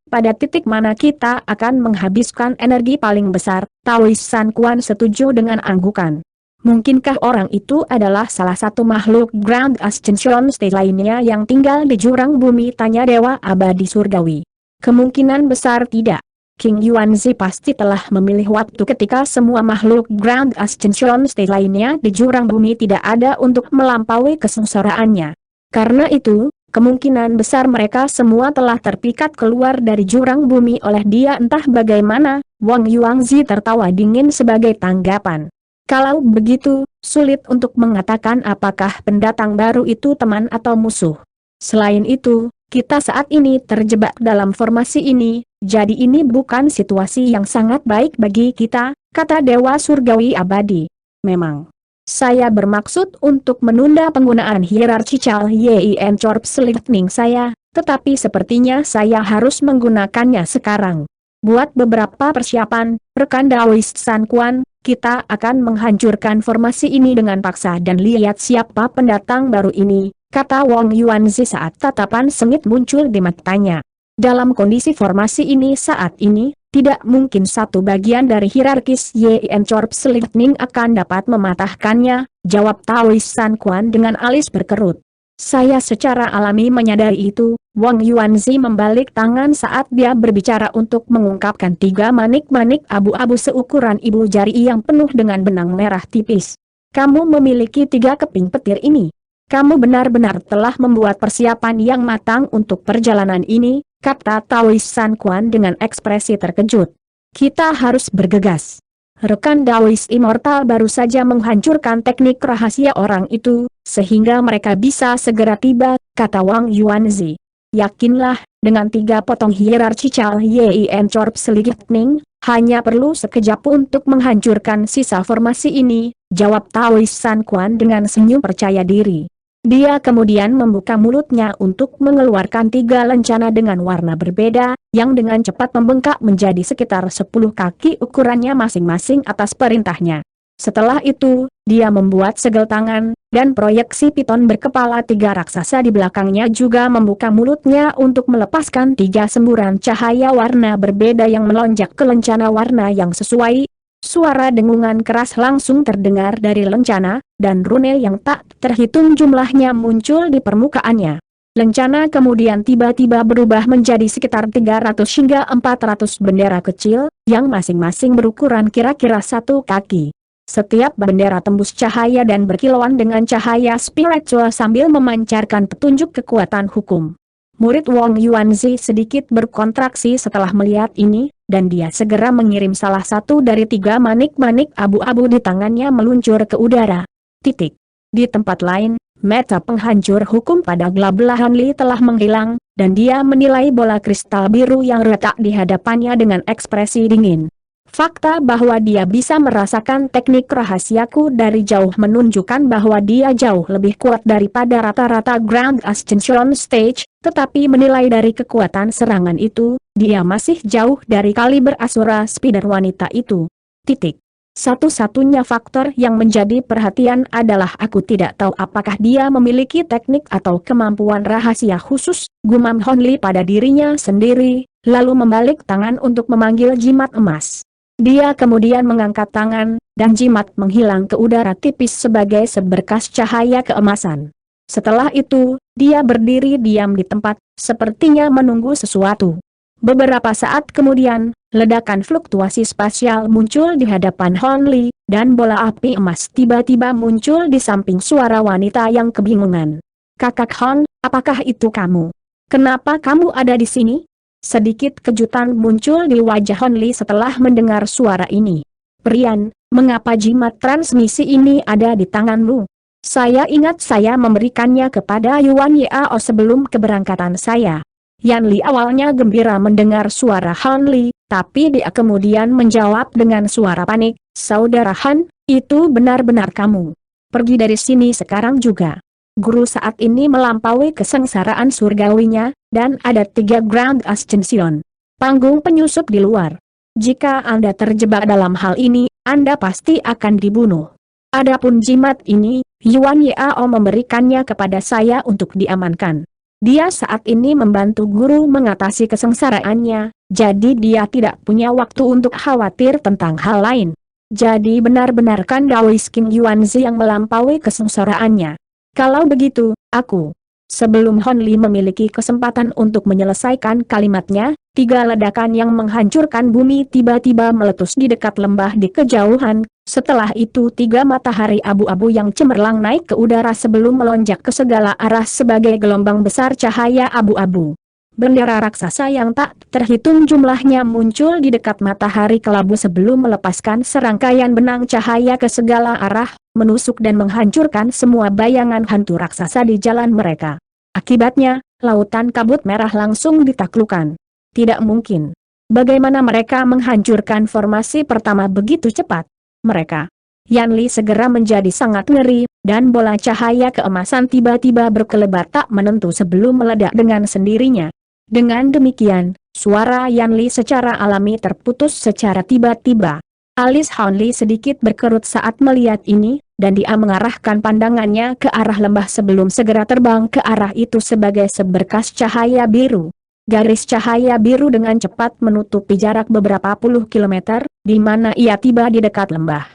Pada titik mana kita akan menghabiskan energi paling besar." Taois San Quan setuju dengan anggukan. "Mungkinkah orang itu adalah salah satu makhluk Grand Ascension Stage lainnya yang tinggal di jurang bumi?" tanya Dewa Abadi Surgawi. "Kemungkinan besar tidak. King Yuanzi pasti telah memilih waktu ketika semua makhluk Grand Ascension Stage lainnya di jurang bumi tidak ada untuk melampaui kesengsaraannya. Karena itu, kemungkinan besar mereka semua telah terpikat keluar dari jurang bumi oleh dia entah bagaimana." Wang Yuanzi tertawa dingin sebagai tanggapan. "Kalau begitu, sulit untuk mengatakan apakah pendatang baru itu teman atau musuh. Selain itu, kita saat ini terjebak dalam formasi ini, jadi ini bukan situasi yang sangat baik bagi kita," kata Dewa Surgawi Abadi. "Memang. Saya bermaksud untuk menunda penggunaan hierarchical Yin Corpse Lightning saya, tetapi sepertinya saya harus menggunakannya sekarang. Buat beberapa persiapan, rekan Daois San Quan, kita akan menghancurkan formasi ini dengan paksa dan lihat siapa pendatang baru ini," kata Wang Yuanzi saat tatapan sengit muncul di matanya. "Dalam kondisi formasi ini saat ini, tidak mungkin satu bagian dari hierarkis Yin Corpse Lightning akan dapat mematahkannya," jawab Taois San Quan dengan alis berkerut. "Saya secara alami menyadari itu." Wang Yuanzi membalik tangan saat dia berbicara untuk mengungkapkan 3 manik-manik abu-abu seukuran ibu jari yang penuh dengan benang merah tipis. "Kamu memiliki 3 keping petir ini. Kamu benar-benar telah membuat persiapan yang matang untuk perjalanan ini," kata Taois San Quan dengan ekspresi terkejut. "Kita harus bergegas. Rekan Daois Immortal baru saja menghancurkan teknik rahasia orang itu, sehingga mereka bisa segera tiba," kata Wang Yuanzi. "Yakinlah, dengan 3 potong hierarchical Yin Corpse Lightning, Hanya perlu sekejap untuk menghancurkan sisa formasi ini, jawab Taois San Quan dengan senyum percaya diri. Dia kemudian membuka mulutnya untuk mengeluarkan 3 lencana dengan warna berbeda, yang dengan cepat membengkak menjadi sekitar 10 kaki ukurannya masing-masing atas perintahnya. Setelah itu, dia membuat segel tangan, dan proyeksi piton berkepala 3 raksasa di belakangnya juga membuka mulutnya untuk melepaskan 3 semburan cahaya warna berbeda yang melonjak ke lencana warna yang sesuai. Suara dengungan keras langsung terdengar dari lencana, dan rune yang tak terhitung jumlahnya muncul di permukaannya. Lencana kemudian tiba-tiba berubah menjadi sekitar 300 hingga 400 bendera kecil, yang masing-masing berukuran kira-kira 1 kaki. Setiap bendera tembus cahaya dan berkilauan dengan cahaya spiritual sambil memancarkan petunjuk kekuatan hukum. Murid Wong Yuanzi sedikit berkontraksi setelah melihat ini, dan dia segera mengirim salah satu dari 3 manik-manik abu-abu di tangannya meluncur ke udara. Titik. Di tempat lain, mata penghancur hukum pada Glabla Hanli telah menghilang, dan dia menilai bola kristal biru yang retak di hadapannya dengan ekspresi dingin. Fakta bahwa dia bisa merasakan teknik rahasiaku dari jauh menunjukkan bahwa dia jauh lebih kuat daripada rata-rata Grand Ascension Stage, tetapi menilai dari kekuatan serangan itu, dia masih jauh dari kaliber Asura Spider wanita itu. Titik. Satu-satunya faktor yang menjadi perhatian adalah aku tidak tahu apakah dia memiliki teknik atau kemampuan rahasia khusus, gumam Honli pada dirinya sendiri, lalu membalik tangan untuk memanggil jimat emas. Dia kemudian mengangkat tangan, dan jimat menghilang ke udara tipis sebagai seberkas cahaya keemasan. Setelah itu, dia berdiri diam di tempat, sepertinya menunggu sesuatu. Beberapa saat kemudian, ledakan fluktuasi spasial muncul di hadapan Honli, dan bola api emas tiba-tiba muncul di samping suara wanita yang kebingungan. "Kakak Hon, apakah itu kamu? Kenapa kamu ada di sini?" Sedikit kejutan muncul di wajah Honli setelah mendengar suara ini. "Prian, mengapa jimat transmisi ini ada di tanganmu? Saya ingat saya memberikannya kepada Yuan Yao sebelum keberangkatan saya." Yan Li awalnya gembira mendengar suara Honli, tapi dia kemudian menjawab dengan suara panik, "Saudara Han, itu benar-benar kamu. Pergi dari sini sekarang juga." Guru saat ini melampaui kesengsaraan surgawinya, dan ada 3 Grand Ascension. Panggung penyusup di luar. Jika Anda terjebak dalam hal ini, Anda pasti akan dibunuh. Adapun jimat ini, Yuan Yao memberikannya kepada saya untuk diamankan. Dia saat ini membantu guru mengatasi kesengsaraannya, jadi dia tidak punya waktu untuk khawatir tentang hal lain. Jadi benar-benar kan Daois King Yuanzi yang melampaui kesengsaraannya. Kalau begitu, aku. Sebelum Honli memiliki kesempatan untuk menyelesaikan kalimatnya, 3 ledakan yang menghancurkan bumi tiba-tiba meletus di dekat lembah di kejauhan. Setelah itu 3 matahari abu-abu yang cemerlang naik ke udara sebelum melonjak ke segala arah sebagai gelombang besar cahaya abu-abu. Bendera raksasa yang tak terhitung jumlahnya muncul di dekat matahari kelabu sebelum melepaskan serangkaian benang cahaya ke segala arah, menusuk dan menghancurkan semua bayangan hantu raksasa di jalan mereka. Akibatnya, lautan kabut merah langsung ditaklukkan. Tidak mungkin. Bagaimana mereka menghancurkan formasi pertama begitu cepat? Mereka. Yan Li segera menjadi sangat ngeri, dan bola cahaya keemasan tiba-tiba berkelebat tak menentu sebelum meledak dengan sendirinya. Dengan demikian, suara Yan Li secara alami terputus secara tiba-tiba. Alis Han Li sedikit berkerut saat melihat ini, dan dia mengarahkan pandangannya ke arah lembah sebelum segera terbang ke arah itu sebagai seberkas cahaya biru. Garis cahaya biru dengan cepat menutupi jarak beberapa puluh kilometer, di mana ia tiba di dekat lembah.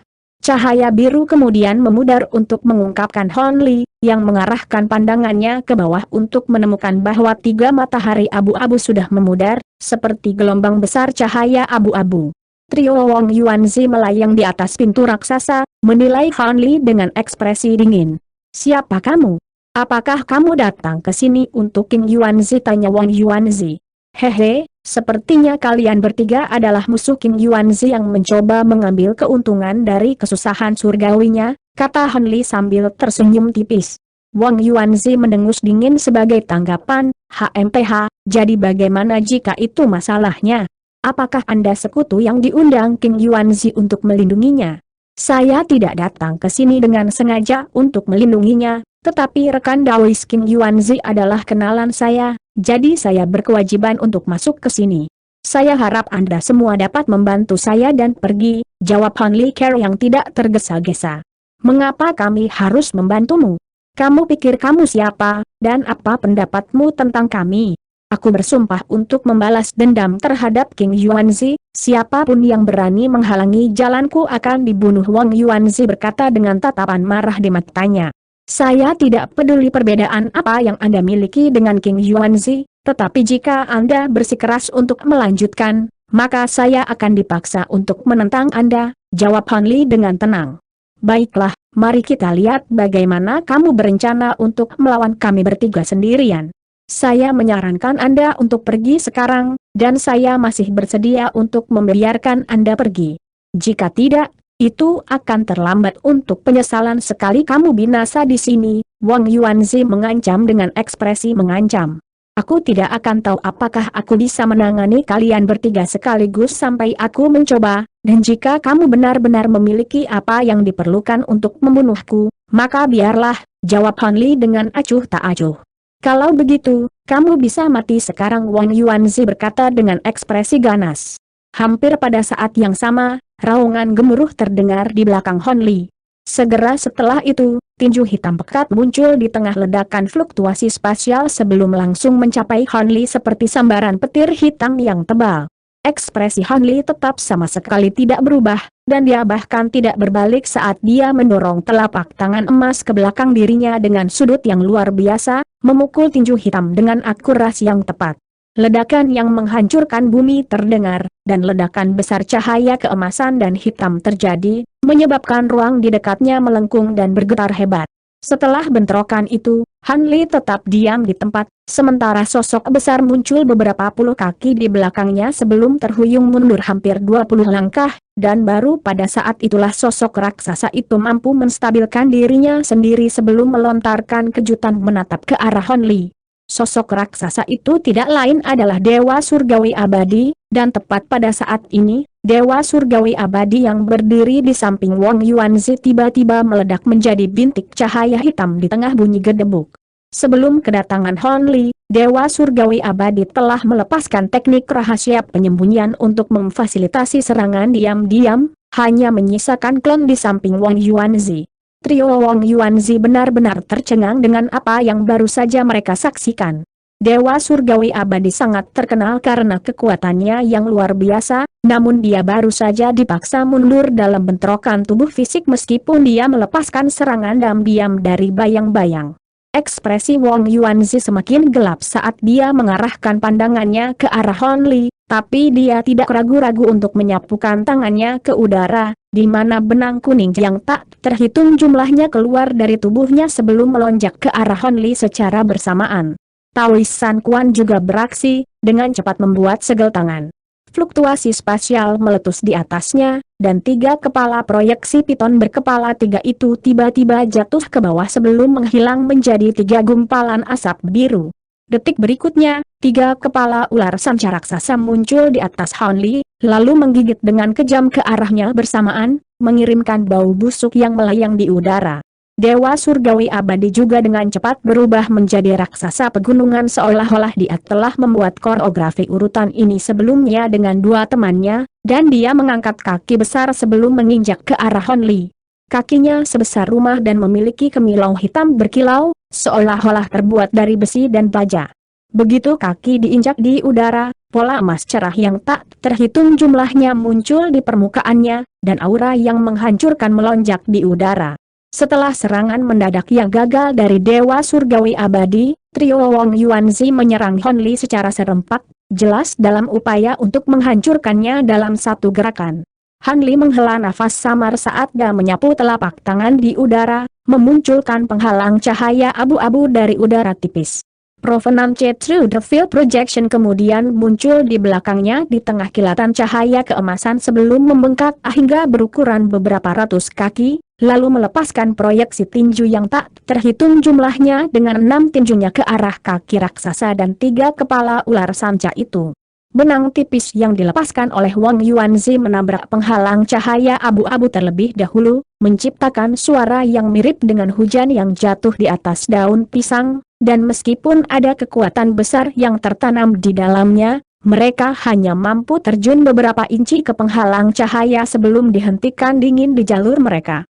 Cahaya biru kemudian memudar untuk mengungkapkan Han Li, yang mengarahkan pandangannya ke bawah untuk menemukan bahwa 3 matahari abu-abu sudah memudar, seperti gelombang besar cahaya abu-abu. Trio Wong Yuanzi melayang di atas pintu raksasa, menilai Han Li dengan ekspresi dingin. "Siapa kamu? Apakah kamu datang ke sini untuk King Yuanzi?" tanya Wong Yuanzi. "Hehe, sepertinya kalian bertiga adalah musuh King Yuanzi yang mencoba mengambil keuntungan dari kesusahan surgawinya," kata Han Li sambil tersenyum tipis. Wong Yuanzi mendengus dingin sebagai tanggapan, "HMPH, jadi bagaimana jika itu masalahnya? Apakah Anda sekutu yang diundang King Yuanzi untuk melindunginya? Saya tidak datang ke sini dengan sengaja untuk melindunginya, tetapi rekan Daois King Yuanzi adalah kenalan saya, jadi saya berkewajiban untuk masuk ke sini. Saya harap Anda semua dapat membantu saya dan pergi, jawab Han Li Care yang tidak tergesa-gesa. Mengapa kami harus membantumu? Kamu pikir kamu siapa, dan apa pendapatmu tentang kami? Aku bersumpah untuk membalas dendam terhadap King Yuanzi, siapapun yang berani menghalangi jalanku akan dibunuh. Wang Yuanzi berkata dengan tatapan marah di matanya. Saya tidak peduli perbedaan apa yang Anda miliki dengan King Yuanzi, tetapi jika Anda bersikeras untuk melanjutkan, maka saya akan dipaksa untuk menentang Anda, jawab Han Li dengan tenang. Baiklah, mari kita lihat bagaimana kamu berencana untuk melawan kami bertiga sendirian. Saya menyarankan Anda untuk pergi sekarang, dan saya masih bersedia untuk membiarkan Anda pergi. Jika tidak, itu akan terlambat untuk penyesalan sekali kamu binasa di sini. Wang Yuanzi mengancam dengan ekspresi mengancam. Aku tidak akan tahu apakah aku bisa menangani kalian bertiga sekaligus sampai aku mencoba, dan jika kamu benar-benar memiliki apa yang diperlukan untuk membunuhku, maka biarlah, jawab Han Li dengan acuh tak acuh. Kalau begitu, kamu bisa mati sekarang, Wang Yuanzi berkata dengan ekspresi ganas. Hampir pada saat yang sama, raungan gemuruh terdengar di belakang Han Li. Segera setelah itu, tinju hitam pekat muncul di tengah ledakan fluktuasi spasial sebelum langsung mencapai Han Li seperti sambaran petir hitam yang tebal. Ekspresi Han Li tetap sama sekali tidak berubah, dan dia bahkan tidak berbalik saat dia mendorong telapak tangan emas ke belakang dirinya dengan sudut yang luar biasa, memukul tinju hitam dengan akurasi yang tepat. Ledakan yang menghancurkan bumi terdengar, dan ledakan besar cahaya keemasan dan hitam terjadi, menyebabkan ruang di dekatnya melengkung dan bergetar hebat. Setelah bentrokan itu, Han Li tetap diam di tempat, sementara sosok besar muncul beberapa puluh kaki di belakangnya sebelum terhuyung mundur hampir 20 langkah, dan baru pada saat itulah sosok raksasa itu mampu menstabilkan dirinya sendiri sebelum melontarkan kejutan menatap ke arah Han Li. Sosok raksasa itu tidak lain adalah Dewa Surgawi Abadi, dan tepat pada saat ini, Dewa Surgawi Abadi yang berdiri di samping Wang Yuanzi tiba-tiba meledak menjadi bintik cahaya hitam di tengah bunyi gedebuk. Sebelum kedatangan Han Li, Dewa Surgawi Abadi telah melepaskan teknik rahasia penyembunyian untuk memfasilitasi serangan diam-diam, hanya menyisakan klon di samping Wang Yuanzi. Trio Wang Yuanzi benar-benar tercengang dengan apa yang baru saja mereka saksikan. Dewa Surgawi Abadi sangat terkenal karena kekuatannya yang luar biasa, namun dia baru saja dipaksa mundur dalam bentrokan tubuh fisik meskipun dia melepaskan serangan diam-diam dari bayang-bayang. Ekspresi Wang Yuanzi semakin gelap saat dia mengarahkan pandangannya ke arah Han Li, tapi dia tidak ragu-ragu untuk menyapukan tangannya ke udara, di mana benang kuning yang tak terhitung jumlahnya keluar dari tubuhnya sebelum melonjak ke arah Han Li secara bersamaan. Taois San Quan juga beraksi, dengan cepat membuat segel tangan. Fluktuasi spasial meletus di atasnya, dan 3 kepala proyeksi piton berkepala 3 itu tiba-tiba jatuh ke bawah sebelum menghilang menjadi 3 gumpalan asap biru. Detik berikutnya, 3 kepala ular sanca raksasa muncul di atas Han Li, lalu menggigit dengan kejam ke arahnya bersamaan, mengirimkan bau busuk yang melayang di udara. Dewa Surgawi Abadi juga dengan cepat berubah menjadi raksasa pegunungan seolah-olah dia telah membuat koreografi urutan ini sebelumnya dengan 2 temannya, dan dia mengangkat kaki besar sebelum menginjak ke arah Han Li. Kakinya sebesar rumah dan memiliki kemilau hitam berkilau, seolah-olah terbuat dari besi dan baja. Begitu kaki diinjak di udara, pola emas cerah yang tak terhitung jumlahnya muncul di permukaannya, dan aura yang menghancurkan melonjak di udara. Setelah serangan mendadak yang gagal dari Dewa Surgawi Abadi, trio Wang Yuanzi menyerang Han Li secara serempak, jelas dalam upaya untuk menghancurkannya dalam satu gerakan. Han Li menghela nafas samar saat dia menyapu telapak tangan di udara, memunculkan penghalang cahaya abu-abu dari udara tipis. Provenance through the field projection kemudian muncul di belakangnya di tengah kilatan cahaya keemasan sebelum membengkak hingga berukuran beberapa ratus kaki, lalu melepaskan proyeksi tinju yang tak terhitung jumlahnya dengan 6 tinjunya ke arah kaki raksasa dan 3 kepala ular sanca itu. benang tipis yang dilepaskan oleh Wang Yuanzi menabrak penghalang cahaya abu-abu terlebih dahulu, menciptakan suara yang mirip dengan hujan yang jatuh di atas daun pisang, dan meskipun ada kekuatan besar yang tertanam di dalamnya, mereka hanya mampu terjun beberapa inci ke penghalang cahaya sebelum dihentikan dingin di jalur mereka.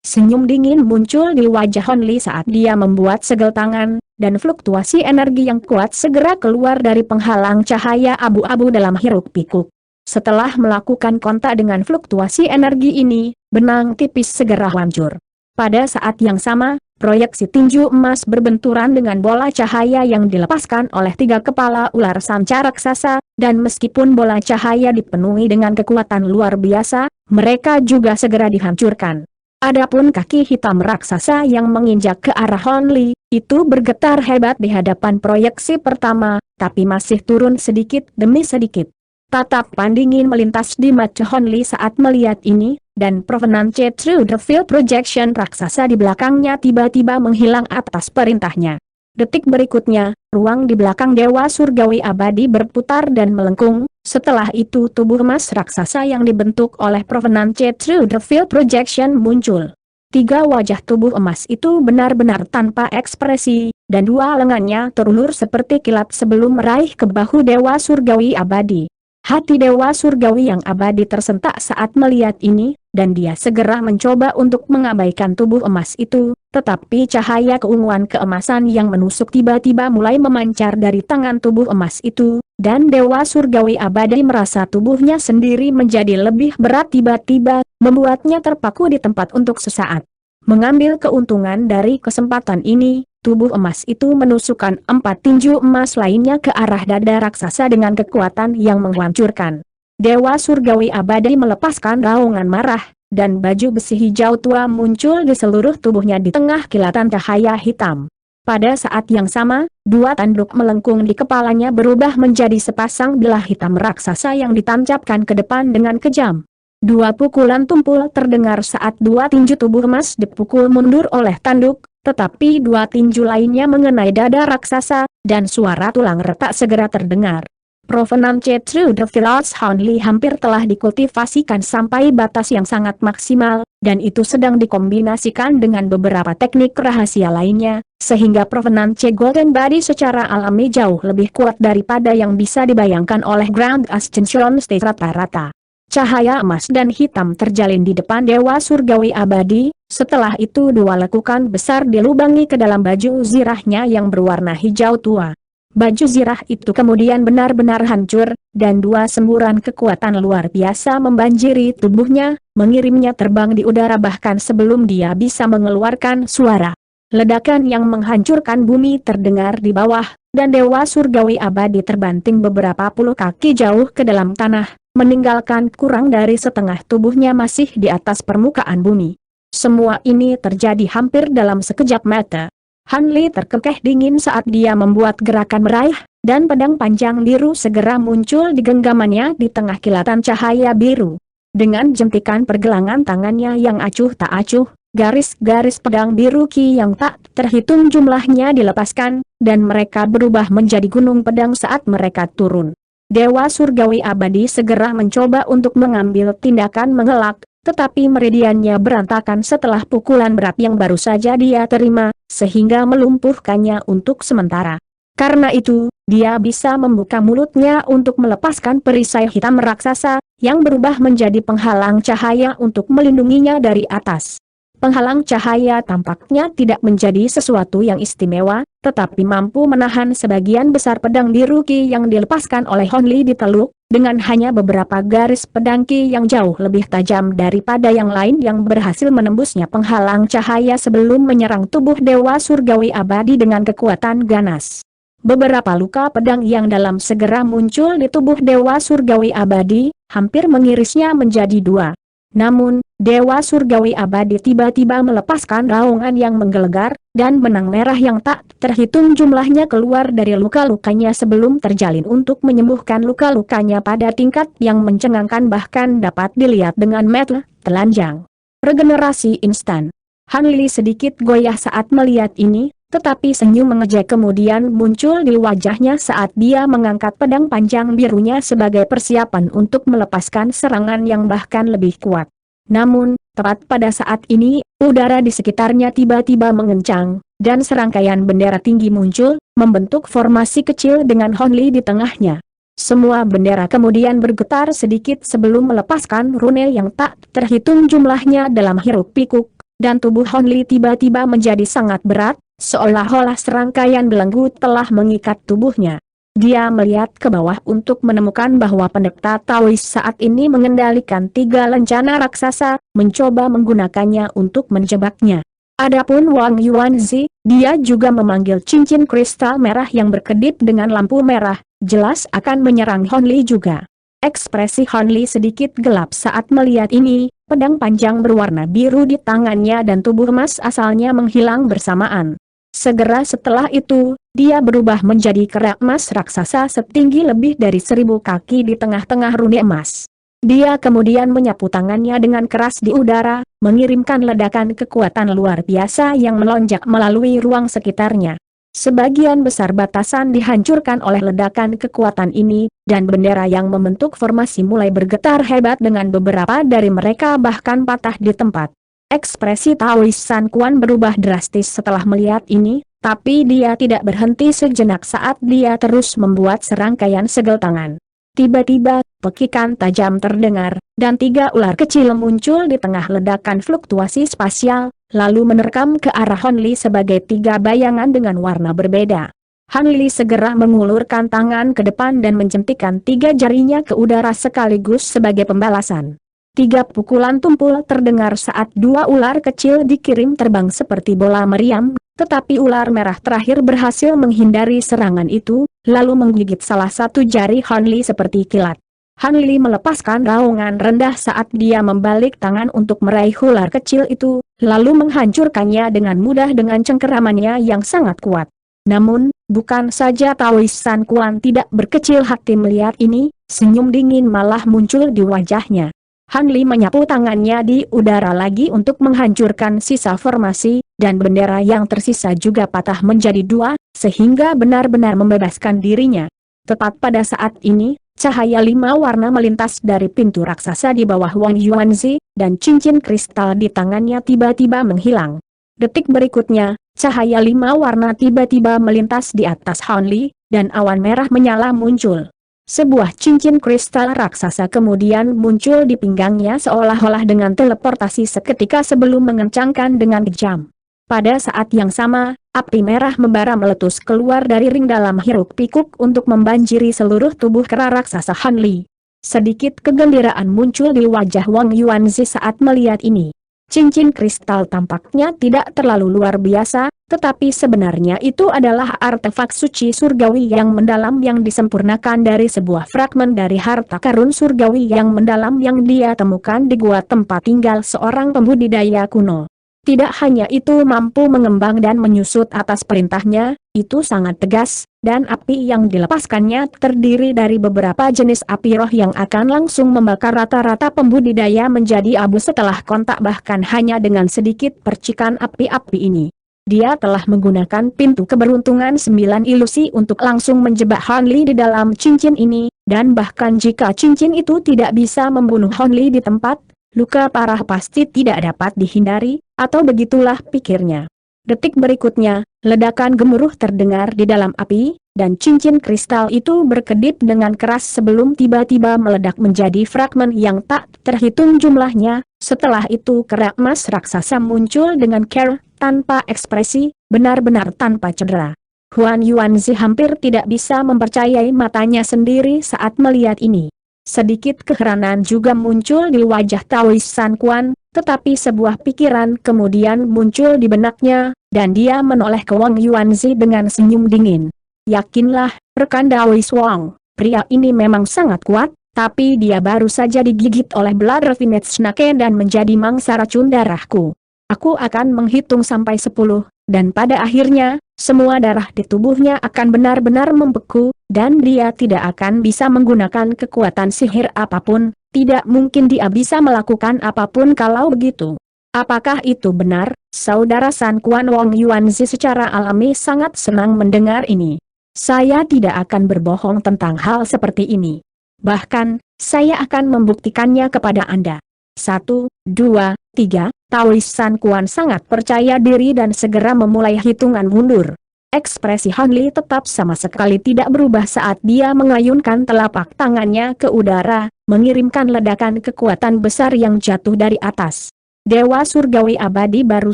Senyum dingin muncul di wajah Hon Li saat dia membuat segel tangan, dan fluktuasi energi yang kuat segera keluar dari penghalang cahaya abu-abu dalam hiruk-pikuk. Setelah melakukan kontak dengan fluktuasi energi ini, benang tipis segera hancur. Pada saat yang sama, proyeksi tinju emas berbenturan dengan bola cahaya yang dilepaskan oleh 3 kepala ular sanca raksasa, dan meskipun bola cahaya dipenuhi dengan kekuatan luar biasa, mereka juga segera dihancurkan. Adapun kaki hitam raksasa yang menginjak ke arah Hon Li, itu bergetar hebat di hadapan proyeksi pertama, tapi masih turun sedikit demi sedikit. Tatapan dingin melintas di mata Hon Li saat melihat ini, dan Provenance Through the Field Projection raksasa di belakangnya tiba-tiba menghilang atas perintahnya. Detik berikutnya, ruang di belakang Dewa Surgawi Abadi berputar dan melengkung. Setelah itu tubuh emas raksasa yang dibentuk oleh Provenance Through the Field Projection muncul. 3 wajah tubuh emas itu benar-benar tanpa ekspresi, dan 2 lengannya terulur seperti kilat sebelum meraih ke bahu Dewa Surgawi Abadi. Hati Dewa Surgawi yang abadi tersentak saat melihat ini, dan dia segera mencoba untuk mengabaikan tubuh emas itu, tetapi cahaya keunguan keemasan yang menusuk tiba-tiba mulai memancar dari tangan tubuh emas itu, dan Dewa Surgawi Abadi merasa tubuhnya sendiri menjadi lebih berat tiba-tiba, membuatnya terpaku di tempat untuk sesaat. Mengambil keuntungan dari kesempatan ini, tubuh emas itu menusukkan 4 tinju emas lainnya ke arah dada raksasa dengan kekuatan yang menghancurkan. Dewa Surgawi Abadi melepaskan raungan marah, dan baju besi hijau tua muncul di seluruh tubuhnya di tengah kilatan cahaya hitam. Pada saat yang sama, 2 tanduk melengkung di kepalanya berubah menjadi sepasang bilah hitam raksasa yang ditancapkan ke depan dengan kejam. 2 pukulan tumpul terdengar saat 2 tinju tubuh emas dipukul mundur oleh tanduk, tetapi 2 tinju lainnya mengenai dada raksasa, dan suara tulang retak segera terdengar. Provenance Through the Field Hon Li hampir telah dikultivasikan sampai batas yang sangat maksimal, dan itu sedang dikombinasikan dengan beberapa teknik rahasia lainnya, sehingga Provenance Golden Body secara alami jauh lebih kuat daripada yang bisa dibayangkan oleh Grand Ascension Stage rata-rata. Cahaya emas dan hitam terjalin di depan Dewa Surgawi Abadi, setelah itu 2 lekukan besar dilubangi ke dalam baju zirahnya yang berwarna hijau tua. Baju zirah itu kemudian benar-benar hancur, dan 2 semburan kekuatan luar biasa membanjiri tubuhnya, mengirimnya terbang di udara bahkan sebelum dia bisa mengeluarkan suara. Ledakan yang menghancurkan bumi terdengar di bawah, dan Dewa Surgawi Abadi terbanting beberapa puluh kaki jauh ke dalam tanah, meninggalkan kurang dari setengah tubuhnya masih di atas permukaan bumi. Semua ini terjadi hampir dalam sekejap mata. Han Li terkekeh dingin saat dia membuat gerakan meraih, dan pedang panjang biru segera muncul di genggamannya di tengah kilatan cahaya biru. Dengan jentikan pergelangan tangannya yang acuh tak acuh, garis-garis pedang biru Ki yang tak terhitung jumlahnya dilepaskan, dan mereka berubah menjadi gunung pedang saat mereka turun. Dewa Surgawi Abadi segera mencoba untuk mengambil tindakan mengelak, tetapi meridiannya berantakan setelah pukulan berat yang baru saja dia terima, sehingga melumpuhkannya untuk sementara. Karena itu, dia bisa membuka mulutnya untuk melepaskan perisai hitam raksasa, yang berubah menjadi penghalang cahaya untuk melindunginya dari atas. Penghalang cahaya tampaknya tidak menjadi sesuatu yang istimewa, tetapi mampu menahan sebagian besar pedang biru Ki yang dilepaskan oleh Hon Li di teluk, dengan hanya beberapa garis pedang Ki yang jauh lebih tajam daripada yang lain yang berhasil menembusnya penghalang cahaya sebelum menyerang tubuh Dewa Surgawi Abadi dengan kekuatan ganas. Beberapa luka pedang yang dalam segera muncul di tubuh Dewa Surgawi Abadi, hampir mengirisnya menjadi 2. Namun, Dewa Surgawi Abadi tiba-tiba melepaskan raungan yang menggelegar, dan benang merah yang tak terhitung jumlahnya keluar dari luka-lukanya sebelum terjalin untuk menyembuhkan luka-lukanya pada tingkat yang mencengangkan bahkan dapat dilihat dengan mata telanjang. Regenerasi instan. Han Li sedikit goyah saat melihat ini, tetapi senyum mengejek kemudian muncul di wajahnya saat dia mengangkat pedang panjang birunya sebagai persiapan untuk melepaskan serangan yang bahkan lebih kuat. Namun, tepat pada saat ini, udara di sekitarnya tiba-tiba mengencang, dan serangkaian bendera tinggi muncul, membentuk formasi kecil dengan Hon Li di tengahnya. Semua bendera kemudian bergetar sedikit sebelum melepaskan rune yang tak terhitung jumlahnya dalam hiruk pikuk, dan tubuh Hon Li tiba-tiba menjadi sangat berat, seolah-olah serangkaian belenggu telah mengikat tubuhnya. Dia melihat ke bawah untuk menemukan bahwa pendekar Taois saat ini mengendalikan 3 lencana raksasa, mencoba menggunakannya untuk menjebaknya. Adapun Wang Yuanzi, dia juga memanggil cincin kristal merah yang berkedip dengan lampu merah, jelas akan menyerang Hon Li juga. Ekspresi Hon Li sedikit gelap saat melihat ini, pedang panjang berwarna biru di tangannya dan tubuh emas asalnya menghilang bersamaan. Segera setelah itu, dia berubah menjadi kerak emas raksasa setinggi lebih dari 1000 kaki di tengah-tengah rune emas. Dia kemudian menyapu tangannya dengan keras di udara, mengirimkan ledakan kekuatan luar biasa yang melonjak melalui ruang sekitarnya. Sebagian besar batasan dihancurkan oleh ledakan kekuatan ini, dan bendera yang membentuk formasi mulai bergetar hebat dengan beberapa dari mereka bahkan patah di tempat. Ekspresi Taois San Quan berubah drastis setelah melihat ini, tapi dia tidak berhenti sejenak saat dia terus membuat serangkaian segel tangan. Tiba-tiba, pekikan tajam terdengar, dan 3 ular kecil muncul di tengah ledakan fluktuasi spasial, lalu menerkam ke arah Hon Li sebagai 3 bayangan dengan warna berbeda. Hon Li segera mengulurkan tangan ke depan dan menjentikan 3 jarinya ke udara sekaligus sebagai pembalasan. 3 pukulan tumpul terdengar saat 2 ular kecil dikirim terbang seperti bola meriam, tetapi ular merah terakhir berhasil menghindari serangan itu, lalu menggigit salah satu jari Hon Li seperti kilat. Hon Li melepaskan raungan rendah saat dia membalik tangan untuk meraih ular kecil itu, lalu menghancurkannya dengan mudah dengan cengkeramannya yang sangat kuat. Namun, bukan saja Taois San Quan tidak berkecil hati melihat ini, senyum dingin malah muncul di wajahnya. Hon Li menyapu tangannya di udara lagi untuk menghancurkan sisa formasi, dan bendera yang tersisa juga patah menjadi 2, sehingga benar-benar membebaskan dirinya. Tepat pada saat ini, cahaya 5 warna melintas dari pintu raksasa di bawah Wang Yuanzi, dan cincin kristal di tangannya tiba-tiba menghilang. Detik berikutnya, cahaya 5 warna tiba-tiba melintas di atas Hon Li, dan awan merah menyala muncul. Sebuah cincin kristal raksasa kemudian muncul di pinggangnya seolah-olah dengan teleportasi seketika sebelum mengencangkan dengan kejam. Pada saat yang sama, api merah membara meletus keluar dari ring dalam hiruk pikuk untuk membanjiri seluruh tubuh kera raksasa Hon Li. Sedikit kegembiraan muncul di wajah Wang Yuanzi saat melihat ini. Cincin kristal tampaknya tidak terlalu luar biasa, tetapi sebenarnya itu adalah artefak suci surgawi yang mendalam yang disempurnakan dari sebuah fragmen dari harta karun surgawi yang mendalam yang dia temukan di gua tempat tinggal seorang pembudidaya kuno. Tidak hanya itu mampu mengembang dan menyusut atas perintahnya, itu sangat tegas, dan api yang dilepaskannya terdiri dari beberapa jenis api roh yang akan langsung membakar rata-rata pembudidaya menjadi abu setelah kontak bahkan hanya dengan sedikit percikan api-api ini. Dia telah menggunakan pintu keberuntungan 9 ilusi untuk langsung menjebak Hon Li di dalam cincin ini, dan bahkan jika cincin itu tidak bisa membunuh Hon Li di tempat, luka parah pasti tidak dapat dihindari, atau begitulah pikirnya. Detik berikutnya, ledakan gemuruh terdengar di dalam api, dan cincin kristal itu berkedip dengan keras sebelum tiba-tiba meledak menjadi fragmen yang tak terhitung jumlahnya. Setelah itu kerak emas raksasa muncul dengan cara, tanpa ekspresi, benar-benar tanpa cedera. Huan Yuanzi hampir tidak bisa mempercayai matanya sendiri saat melihat ini. Sedikit keheranan juga muncul di wajah Taois San Quan, tetapi sebuah pikiran kemudian muncul di benaknya, dan dia menoleh ke Wang Yuanzi dengan senyum dingin. Yakinlah, rekan Taois Wang, pria ini memang sangat kuat, tapi dia baru saja digigit oleh Blood Refinate Snake dan menjadi mangsa racun darahku. Aku akan menghitung sampai 10, dan pada akhirnya, semua darah di tubuhnya akan benar-benar membeku, dan dia tidak akan bisa menggunakan kekuatan sihir apapun, tidak mungkin dia bisa melakukan apapun kalau begitu. Apakah itu benar, Saudara San Quan Wong Yuanzi secara alami sangat senang mendengar ini. Saya tidak akan berbohong tentang hal seperti ini. Bahkan, saya akan membuktikannya kepada Anda. 1, 2, 3, Taois San Quan sangat percaya diri dan segera memulai hitungan mundur. Ekspresi Han Li tetap sama sekali tidak berubah saat dia mengayunkan telapak tangannya ke udara, mengirimkan ledakan kekuatan besar yang jatuh dari atas. Dewa Surgawi Abadi baru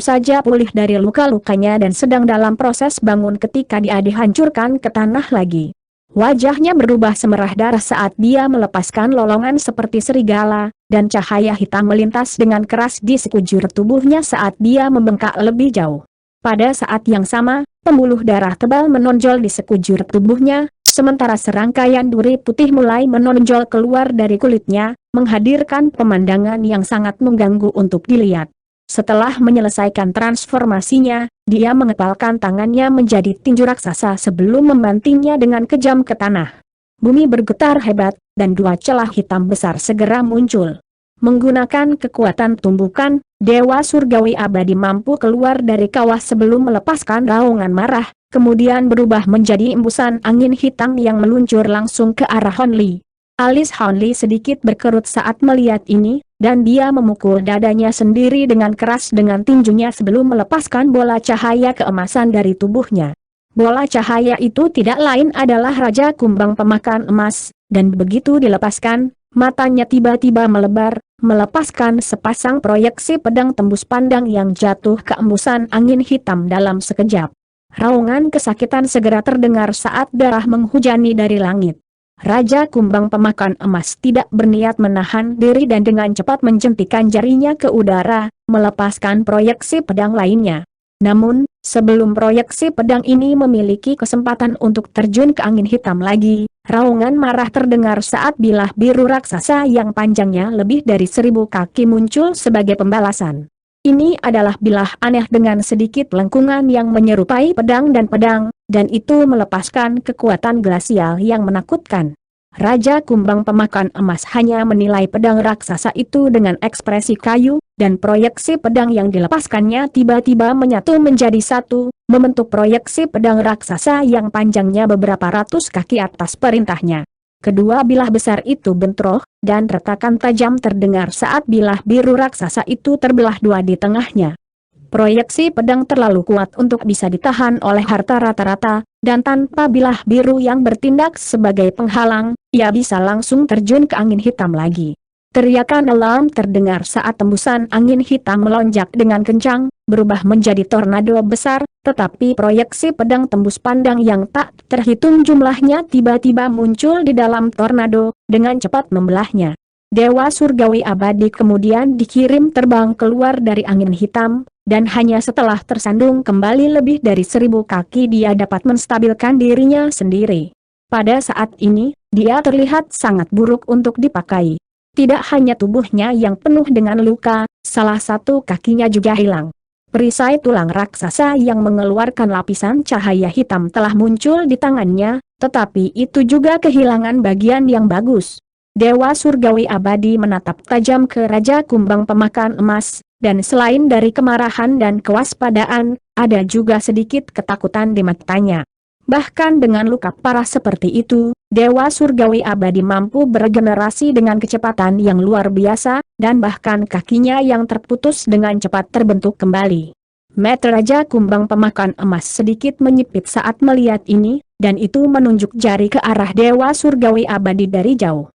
saja pulih dari luka-lukanya dan sedang dalam proses bangun ketika dia dihancurkan ke tanah lagi. Wajahnya berubah semerah darah saat dia melepaskan lolongan seperti serigala, dan cahaya hitam melintas dengan keras di sekujur tubuhnya saat dia membengkak lebih jauh. Pada saat yang sama, pembuluh darah tebal menonjol di sekujur tubuhnya, sementara serangkaian duri putih mulai menonjol keluar dari kulitnya, menghadirkan pemandangan yang sangat mengganggu untuk dilihat. Setelah menyelesaikan transformasinya, dia mengepalkan tangannya menjadi tinju raksasa sebelum membantingnya dengan kejam ke tanah. Bumi bergetar hebat, dan dua celah hitam besar segera muncul. Menggunakan kekuatan tumbukan, Dewa Surgawi Abadi mampu keluar dari kawah sebelum melepaskan raungan marah, kemudian berubah menjadi embusan angin hitam yang meluncur langsung ke arah Han Li. Alis Han Li sedikit berkerut saat melihat ini, dan dia memukul dadanya sendiri dengan keras dengan tinjunya sebelum melepaskan bola cahaya keemasan dari tubuhnya. Bola cahaya itu tidak lain adalah Raja Kumbang Pemakan Emas, dan begitu dilepaskan, matanya tiba-tiba melebar, melepaskan sepasang proyeksi pedang tembus pandang yang jatuh ke embusan angin hitam dalam sekejap. Raungan kesakitan segera terdengar saat darah menghujani dari langit. Raja Kumbang Pemakan Emas tidak berniat menahan diri dan dengan cepat menjentikan jarinya ke udara, melepaskan proyeksi pedang lainnya. Namun, sebelum proyeksi pedang ini memiliki kesempatan untuk terjun ke angin hitam lagi, raungan marah terdengar saat bilah biru raksasa yang panjangnya lebih dari 1000 kaki muncul sebagai pembalasan. Ini adalah bilah aneh dengan sedikit lengkungan yang menyerupai pedang, dan itu melepaskan kekuatan glasial yang menakutkan. Raja Kumbang Pemakan Emas hanya menilai pedang raksasa itu dengan ekspresi kayu, dan proyeksi pedang yang dilepaskannya tiba-tiba menyatu menjadi satu, membentuk proyeksi pedang raksasa yang panjangnya beberapa ratus kaki atas perintahnya. Kedua bilah besar itu bentrok, dan retakan tajam terdengar saat bilah biru raksasa itu terbelah dua di tengahnya. Proyeksi pedang terlalu kuat untuk bisa ditahan oleh harta rata-rata, dan tanpa bilah biru yang bertindak sebagai penghalang, ia bisa langsung terjun ke angin hitam lagi. Teriakan alarm terdengar saat tembusan angin hitam melonjak dengan kencang, berubah menjadi tornado besar, tetapi proyeksi pedang tembus pandang yang tak terhitung jumlahnya tiba-tiba muncul di dalam tornado, dengan cepat membelahnya. Dewa Surgawi Abadi kemudian dikirim terbang keluar dari angin hitam, dan hanya setelah tersandung kembali lebih dari 1000 kaki dia dapat menstabilkan dirinya sendiri. Pada saat ini, dia terlihat sangat buruk untuk dipakai. Tidak hanya tubuhnya yang penuh dengan luka, salah satu kakinya juga hilang. Perisai tulang raksasa yang mengeluarkan lapisan cahaya hitam telah muncul di tangannya, tetapi itu juga kehilangan bagian yang bagus. Dewa Surgawi Abadi menatap tajam ke Raja Kumbang Pemakan Emas, dan selain dari kemarahan dan kewaspadaan, ada juga sedikit ketakutan di matanya. Bahkan dengan luka parah seperti itu, Dewa Surgawi Abadi mampu beregenerasi dengan kecepatan yang luar biasa, dan bahkan kakinya yang terputus dengan cepat terbentuk kembali. Mata Raja Kumbang Pemakan Emas sedikit menyipit saat melihat ini, dan itu menunjuk jari ke arah Dewa Surgawi Abadi dari jauh.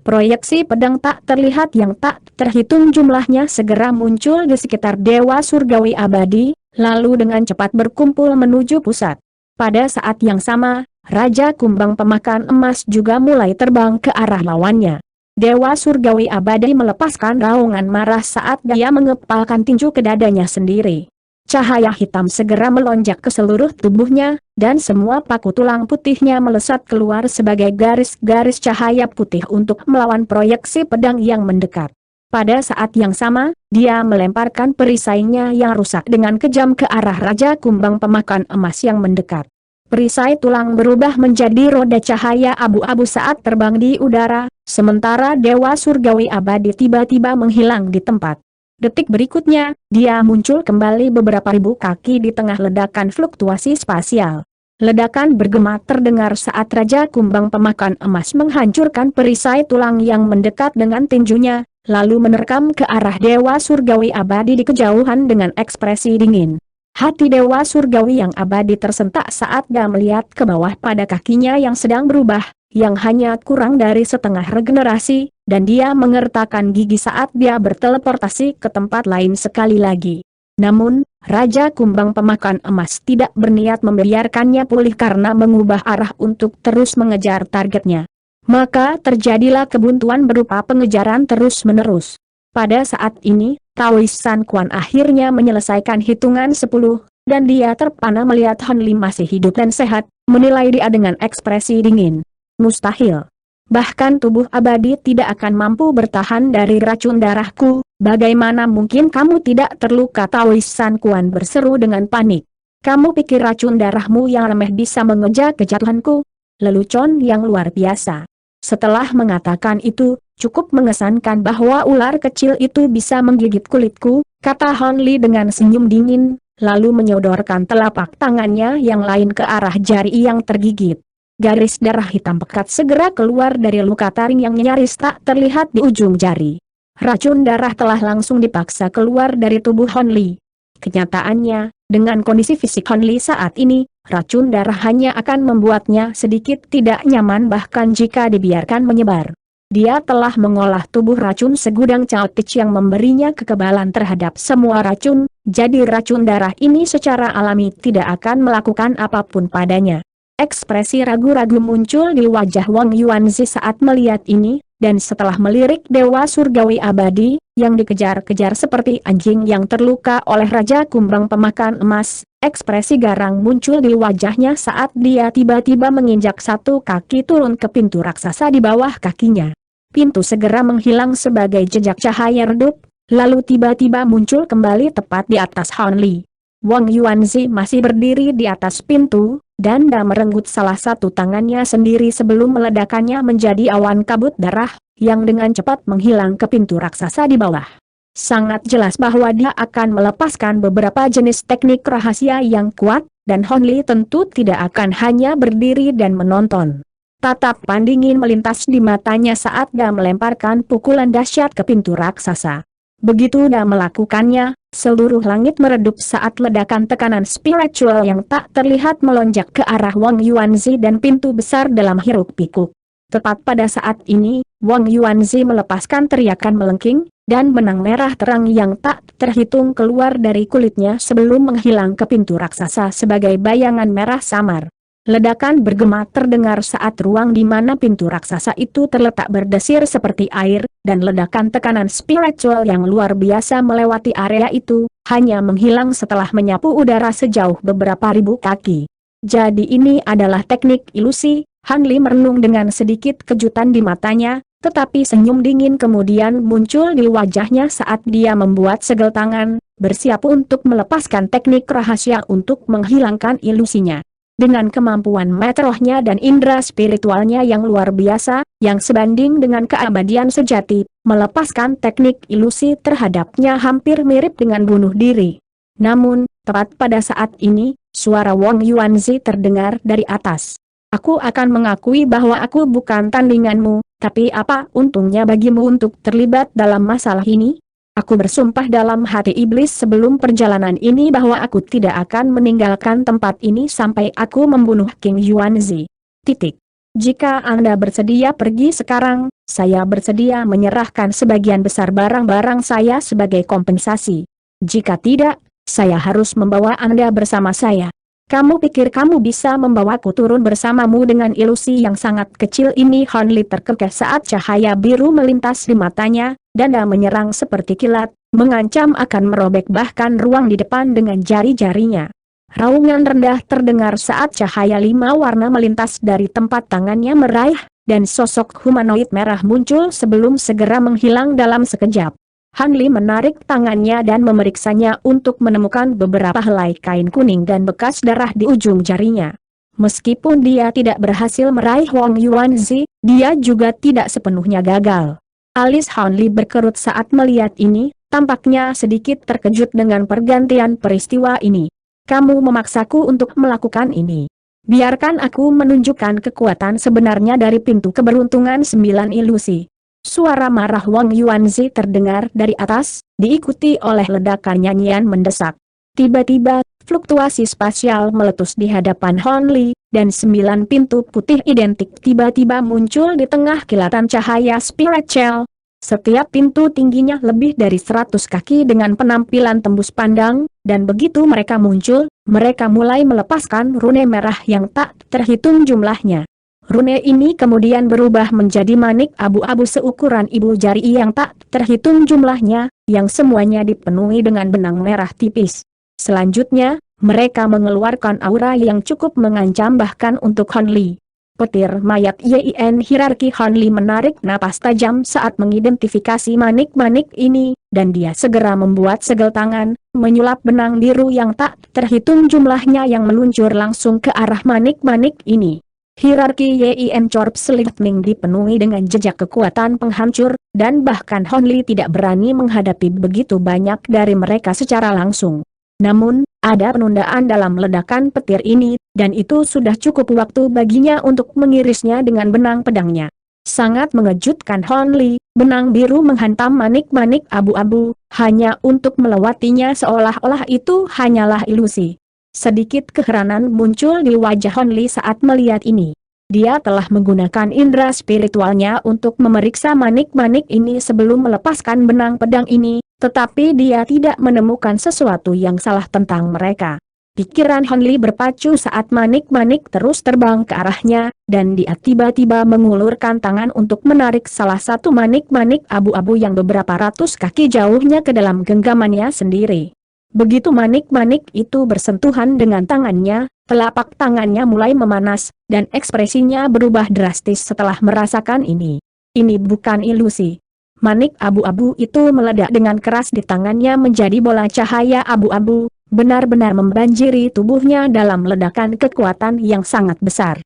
Proyeksi pedang tak terlihat yang tak terhitung jumlahnya segera muncul di sekitar Dewa Surgawi Abadi, lalu dengan cepat berkumpul menuju pusat. Pada saat yang sama, Raja Kumbang Pemakan Emas juga mulai terbang ke arah lawannya. Dewa Surgawi Abadi melepaskan raungan marah saat dia mengepalkan tinju ke dadanya sendiri. Cahaya hitam segera melonjak ke seluruh tubuhnya, dan semua paku tulang putihnya melesat keluar sebagai garis-garis cahaya putih untuk melawan proyeksi pedang yang mendekat. Pada saat yang sama, dia melemparkan perisainya yang rusak dengan kejam ke arah Raja Kumbang Pemakan Emas yang mendekat. Perisai tulang berubah menjadi roda cahaya abu-abu saat terbang di udara, sementara Dewa Surgawi Abadi tiba-tiba menghilang di tempat. Detik berikutnya, dia muncul kembali beberapa ribu kaki di tengah ledakan fluktuasi spasial. Ledakan bergema terdengar saat Raja Kumbang Pemakan Emas menghancurkan perisai tulang yang mendekat dengan tinjunya, lalu menerkam ke arah Dewa Surgawi Abadi di kejauhan dengan ekspresi dingin. Hati Dewa Surgawi yang abadi tersentak saat dia melihat ke bawah pada kakinya yang sedang berubah, yang hanya kurang dari setengah regenerasi, dan dia mengertakkan gigi saat dia berteleportasi ke tempat lain sekali lagi. Namun, Raja Kumbang Pemakan Emas tidak berniat membiarkannya pulih karena mengubah arah untuk terus mengejar targetnya. Maka terjadilah kebuntuan berupa pengejaran terus-menerus. Pada saat ini, Taois San Quan akhirnya menyelesaikan hitungan 10, dan dia terpana melihat Han Li masih hidup dan sehat, menilai dia dengan ekspresi dingin. Mustahil. Bahkan tubuh abadi tidak akan mampu bertahan dari racun darahku, bagaimana mungkin kamu tidak terluka? Taois San Quan berseru dengan panik. Kamu pikir racun darahmu yang remeh bisa mengejar kejatuhanku? Lelucon yang luar biasa. Setelah mengatakan itu, cukup mengesankan bahwa ular kecil itu bisa menggigit kulitku, kata Han Li dengan senyum dingin, lalu menyodorkan telapak tangannya yang lain ke arah jari yang tergigit. Garis darah hitam pekat segera keluar dari luka taring yang nyaris tak terlihat di ujung jari. Racun darah telah langsung dipaksa keluar dari tubuh Han Li. Kenyataannya, dengan kondisi fisik Han Li saat ini, racun darah hanya akan membuatnya sedikit tidak nyaman bahkan jika dibiarkan menyebar. Dia telah mengolah tubuh racun segudang caotich yang memberinya kekebalan terhadap semua racun, jadi racun darah ini secara alami tidak akan melakukan apapun padanya. Ekspresi ragu-ragu muncul di wajah Wang Yuanzi saat melihat ini, dan setelah melirik Dewa Surgawi Abadi, yang dikejar-kejar seperti anjing yang terluka oleh Raja Kumbang Pemakan Emas, ekspresi garang muncul di wajahnya saat dia tiba-tiba menginjak satu kaki turun ke pintu raksasa di bawah kakinya. Pintu segera menghilang sebagai jejak cahaya redup, lalu tiba-tiba muncul kembali tepat di atas Han Li. Wang Yuanzi masih berdiri di atas pintu, dan dia merenggut salah satu tangannya sendiri sebelum meledakannya menjadi awan kabut darah, yang dengan cepat menghilang ke pintu raksasa di bawah. Sangat jelas bahwa dia akan melepaskan beberapa jenis teknik rahasia yang kuat, dan Han Li tentu tidak akan hanya berdiri dan menonton. Tatapan dingin melintas di matanya saat dia melemparkan pukulan dahsyat ke pintu raksasa. Begitu dia melakukannya, seluruh langit meredup saat ledakan tekanan spiritual yang tak terlihat melonjak ke arah Wang Yuanzi dan pintu besar dalam hiruk-pikuk. Tepat pada saat ini, Wang Yuanzi melepaskan teriakan melengking, dan benang merah terang yang tak terhitung keluar dari kulitnya sebelum menghilang ke pintu raksasa sebagai bayangan merah samar. Ledakan bergema terdengar saat ruang di mana pintu raksasa itu terletak berdesir seperti air, dan ledakan tekanan spiritual yang luar biasa melewati area itu, hanya menghilang setelah menyapu udara sejauh beberapa ribu kaki. Jadi ini adalah teknik ilusi, Han Li merenung dengan sedikit kejutan di matanya, tetapi senyum dingin kemudian muncul di wajahnya saat dia membuat segel tangan, bersiap untuk melepaskan teknik rahasia untuk menghilangkan ilusinya. Dengan kemampuan meterohnya dan indera spiritualnya yang luar biasa, yang sebanding dengan keabadian sejati, melepaskan teknik ilusi terhadapnya hampir mirip dengan bunuh diri. Namun, tepat pada saat ini, suara Wang Yuanzi terdengar dari atas. Aku akan mengakui bahwa aku bukan tandinganmu, tapi apa untungnya bagimu untuk terlibat dalam masalah ini? Aku bersumpah dalam hati iblis sebelum perjalanan ini bahwa aku tidak akan meninggalkan tempat ini sampai aku membunuh King Yuanzi. Titik. Jika Anda bersedia pergi sekarang, saya bersedia menyerahkan sebagian besar barang-barang saya sebagai kompensasi. Jika tidak, saya harus membawa Anda bersama saya. Kamu pikir kamu bisa membawaku turun bersamamu dengan ilusi yang sangat kecil ini? Han Li terkekeh saat cahaya biru melintas di matanya, dan dia menyerang seperti kilat, mengancam akan merobek bahkan ruang di depan dengan jari-jarinya. Raungan rendah terdengar saat cahaya 5 warna melintas dari tempat tangannya meraih, dan sosok humanoid merah muncul sebelum segera menghilang dalam sekejap. Han Li menarik tangannya dan memeriksanya untuk menemukan beberapa helai kain kuning dan bekas darah di ujung jarinya. Meskipun dia tidak berhasil meraih Wang Yuanzi, dia juga tidak sepenuhnya gagal. Alis Han Li berkerut saat melihat ini, tampaknya sedikit terkejut dengan pergantian peristiwa ini. Kamu memaksaku untuk melakukan ini. Biarkan aku menunjukkan kekuatan sebenarnya dari pintu keberuntungan 9 ilusi. Suara marah Wang Yuanzi terdengar dari atas, diikuti oleh ledakan nyanyian mendesak. Tiba-tiba, fluktuasi spasial meletus di hadapan Hon Li, dan 9 pintu putih identik tiba-tiba muncul di tengah kilatan cahaya spiritual. Setiap pintu tingginya lebih dari 100 kaki dengan penampilan tembus pandang, dan begitu mereka muncul, mereka mulai melepaskan rune merah yang tak terhitung jumlahnya. Rune ini kemudian berubah menjadi manik abu-abu seukuran ibu jari yang tak terhitung jumlahnya, yang semuanya dipenuhi dengan benang merah tipis. Selanjutnya, mereka mengeluarkan aura yang cukup mengancam bahkan untuk Hon Li. Petir mayat Yin hierarki Hon Li menarik napas tajam saat mengidentifikasi manik-manik ini, dan dia segera membuat segel tangan, menyulap benang biru yang tak terhitung jumlahnya yang meluncur langsung ke arah manik-manik ini. Hierarki Yin Corps Lightning dipenuhi dengan jejak kekuatan penghancur, dan bahkan Hon Li tidak berani menghadapi begitu banyak dari mereka secara langsung. Namun, ada penundaan dalam ledakan petir ini, dan itu sudah cukup waktu baginya untuk mengirisnya dengan benang pedangnya. Sangat mengejutkan Hon Li, benang biru menghantam manik-manik abu-abu, hanya untuk melewatinya seolah-olah itu hanyalah ilusi. Sedikit keheranan muncul di wajah Hon Li saat melihat ini. Dia telah menggunakan indera spiritualnya untuk memeriksa manik-manik ini sebelum melepaskan benang pedang ini, tetapi dia tidak menemukan sesuatu yang salah tentang mereka. Pikiran Hon Li berpacu saat manik-manik terus terbang ke arahnya, dan dia tiba-tiba mengulurkan tangan untuk menarik salah satu manik-manik abu-abu yang beberapa ratus kaki jauhnya ke dalam genggamannya sendiri. Begitu manik-manik itu bersentuhan dengan tangannya, telapak tangannya mulai memanas, dan ekspresinya berubah drastis setelah merasakan ini. Ini bukan ilusi. Manik abu-abu itu meledak dengan keras di tangannya menjadi bola cahaya abu-abu, benar-benar membanjiri tubuhnya dalam ledakan kekuatan yang sangat besar.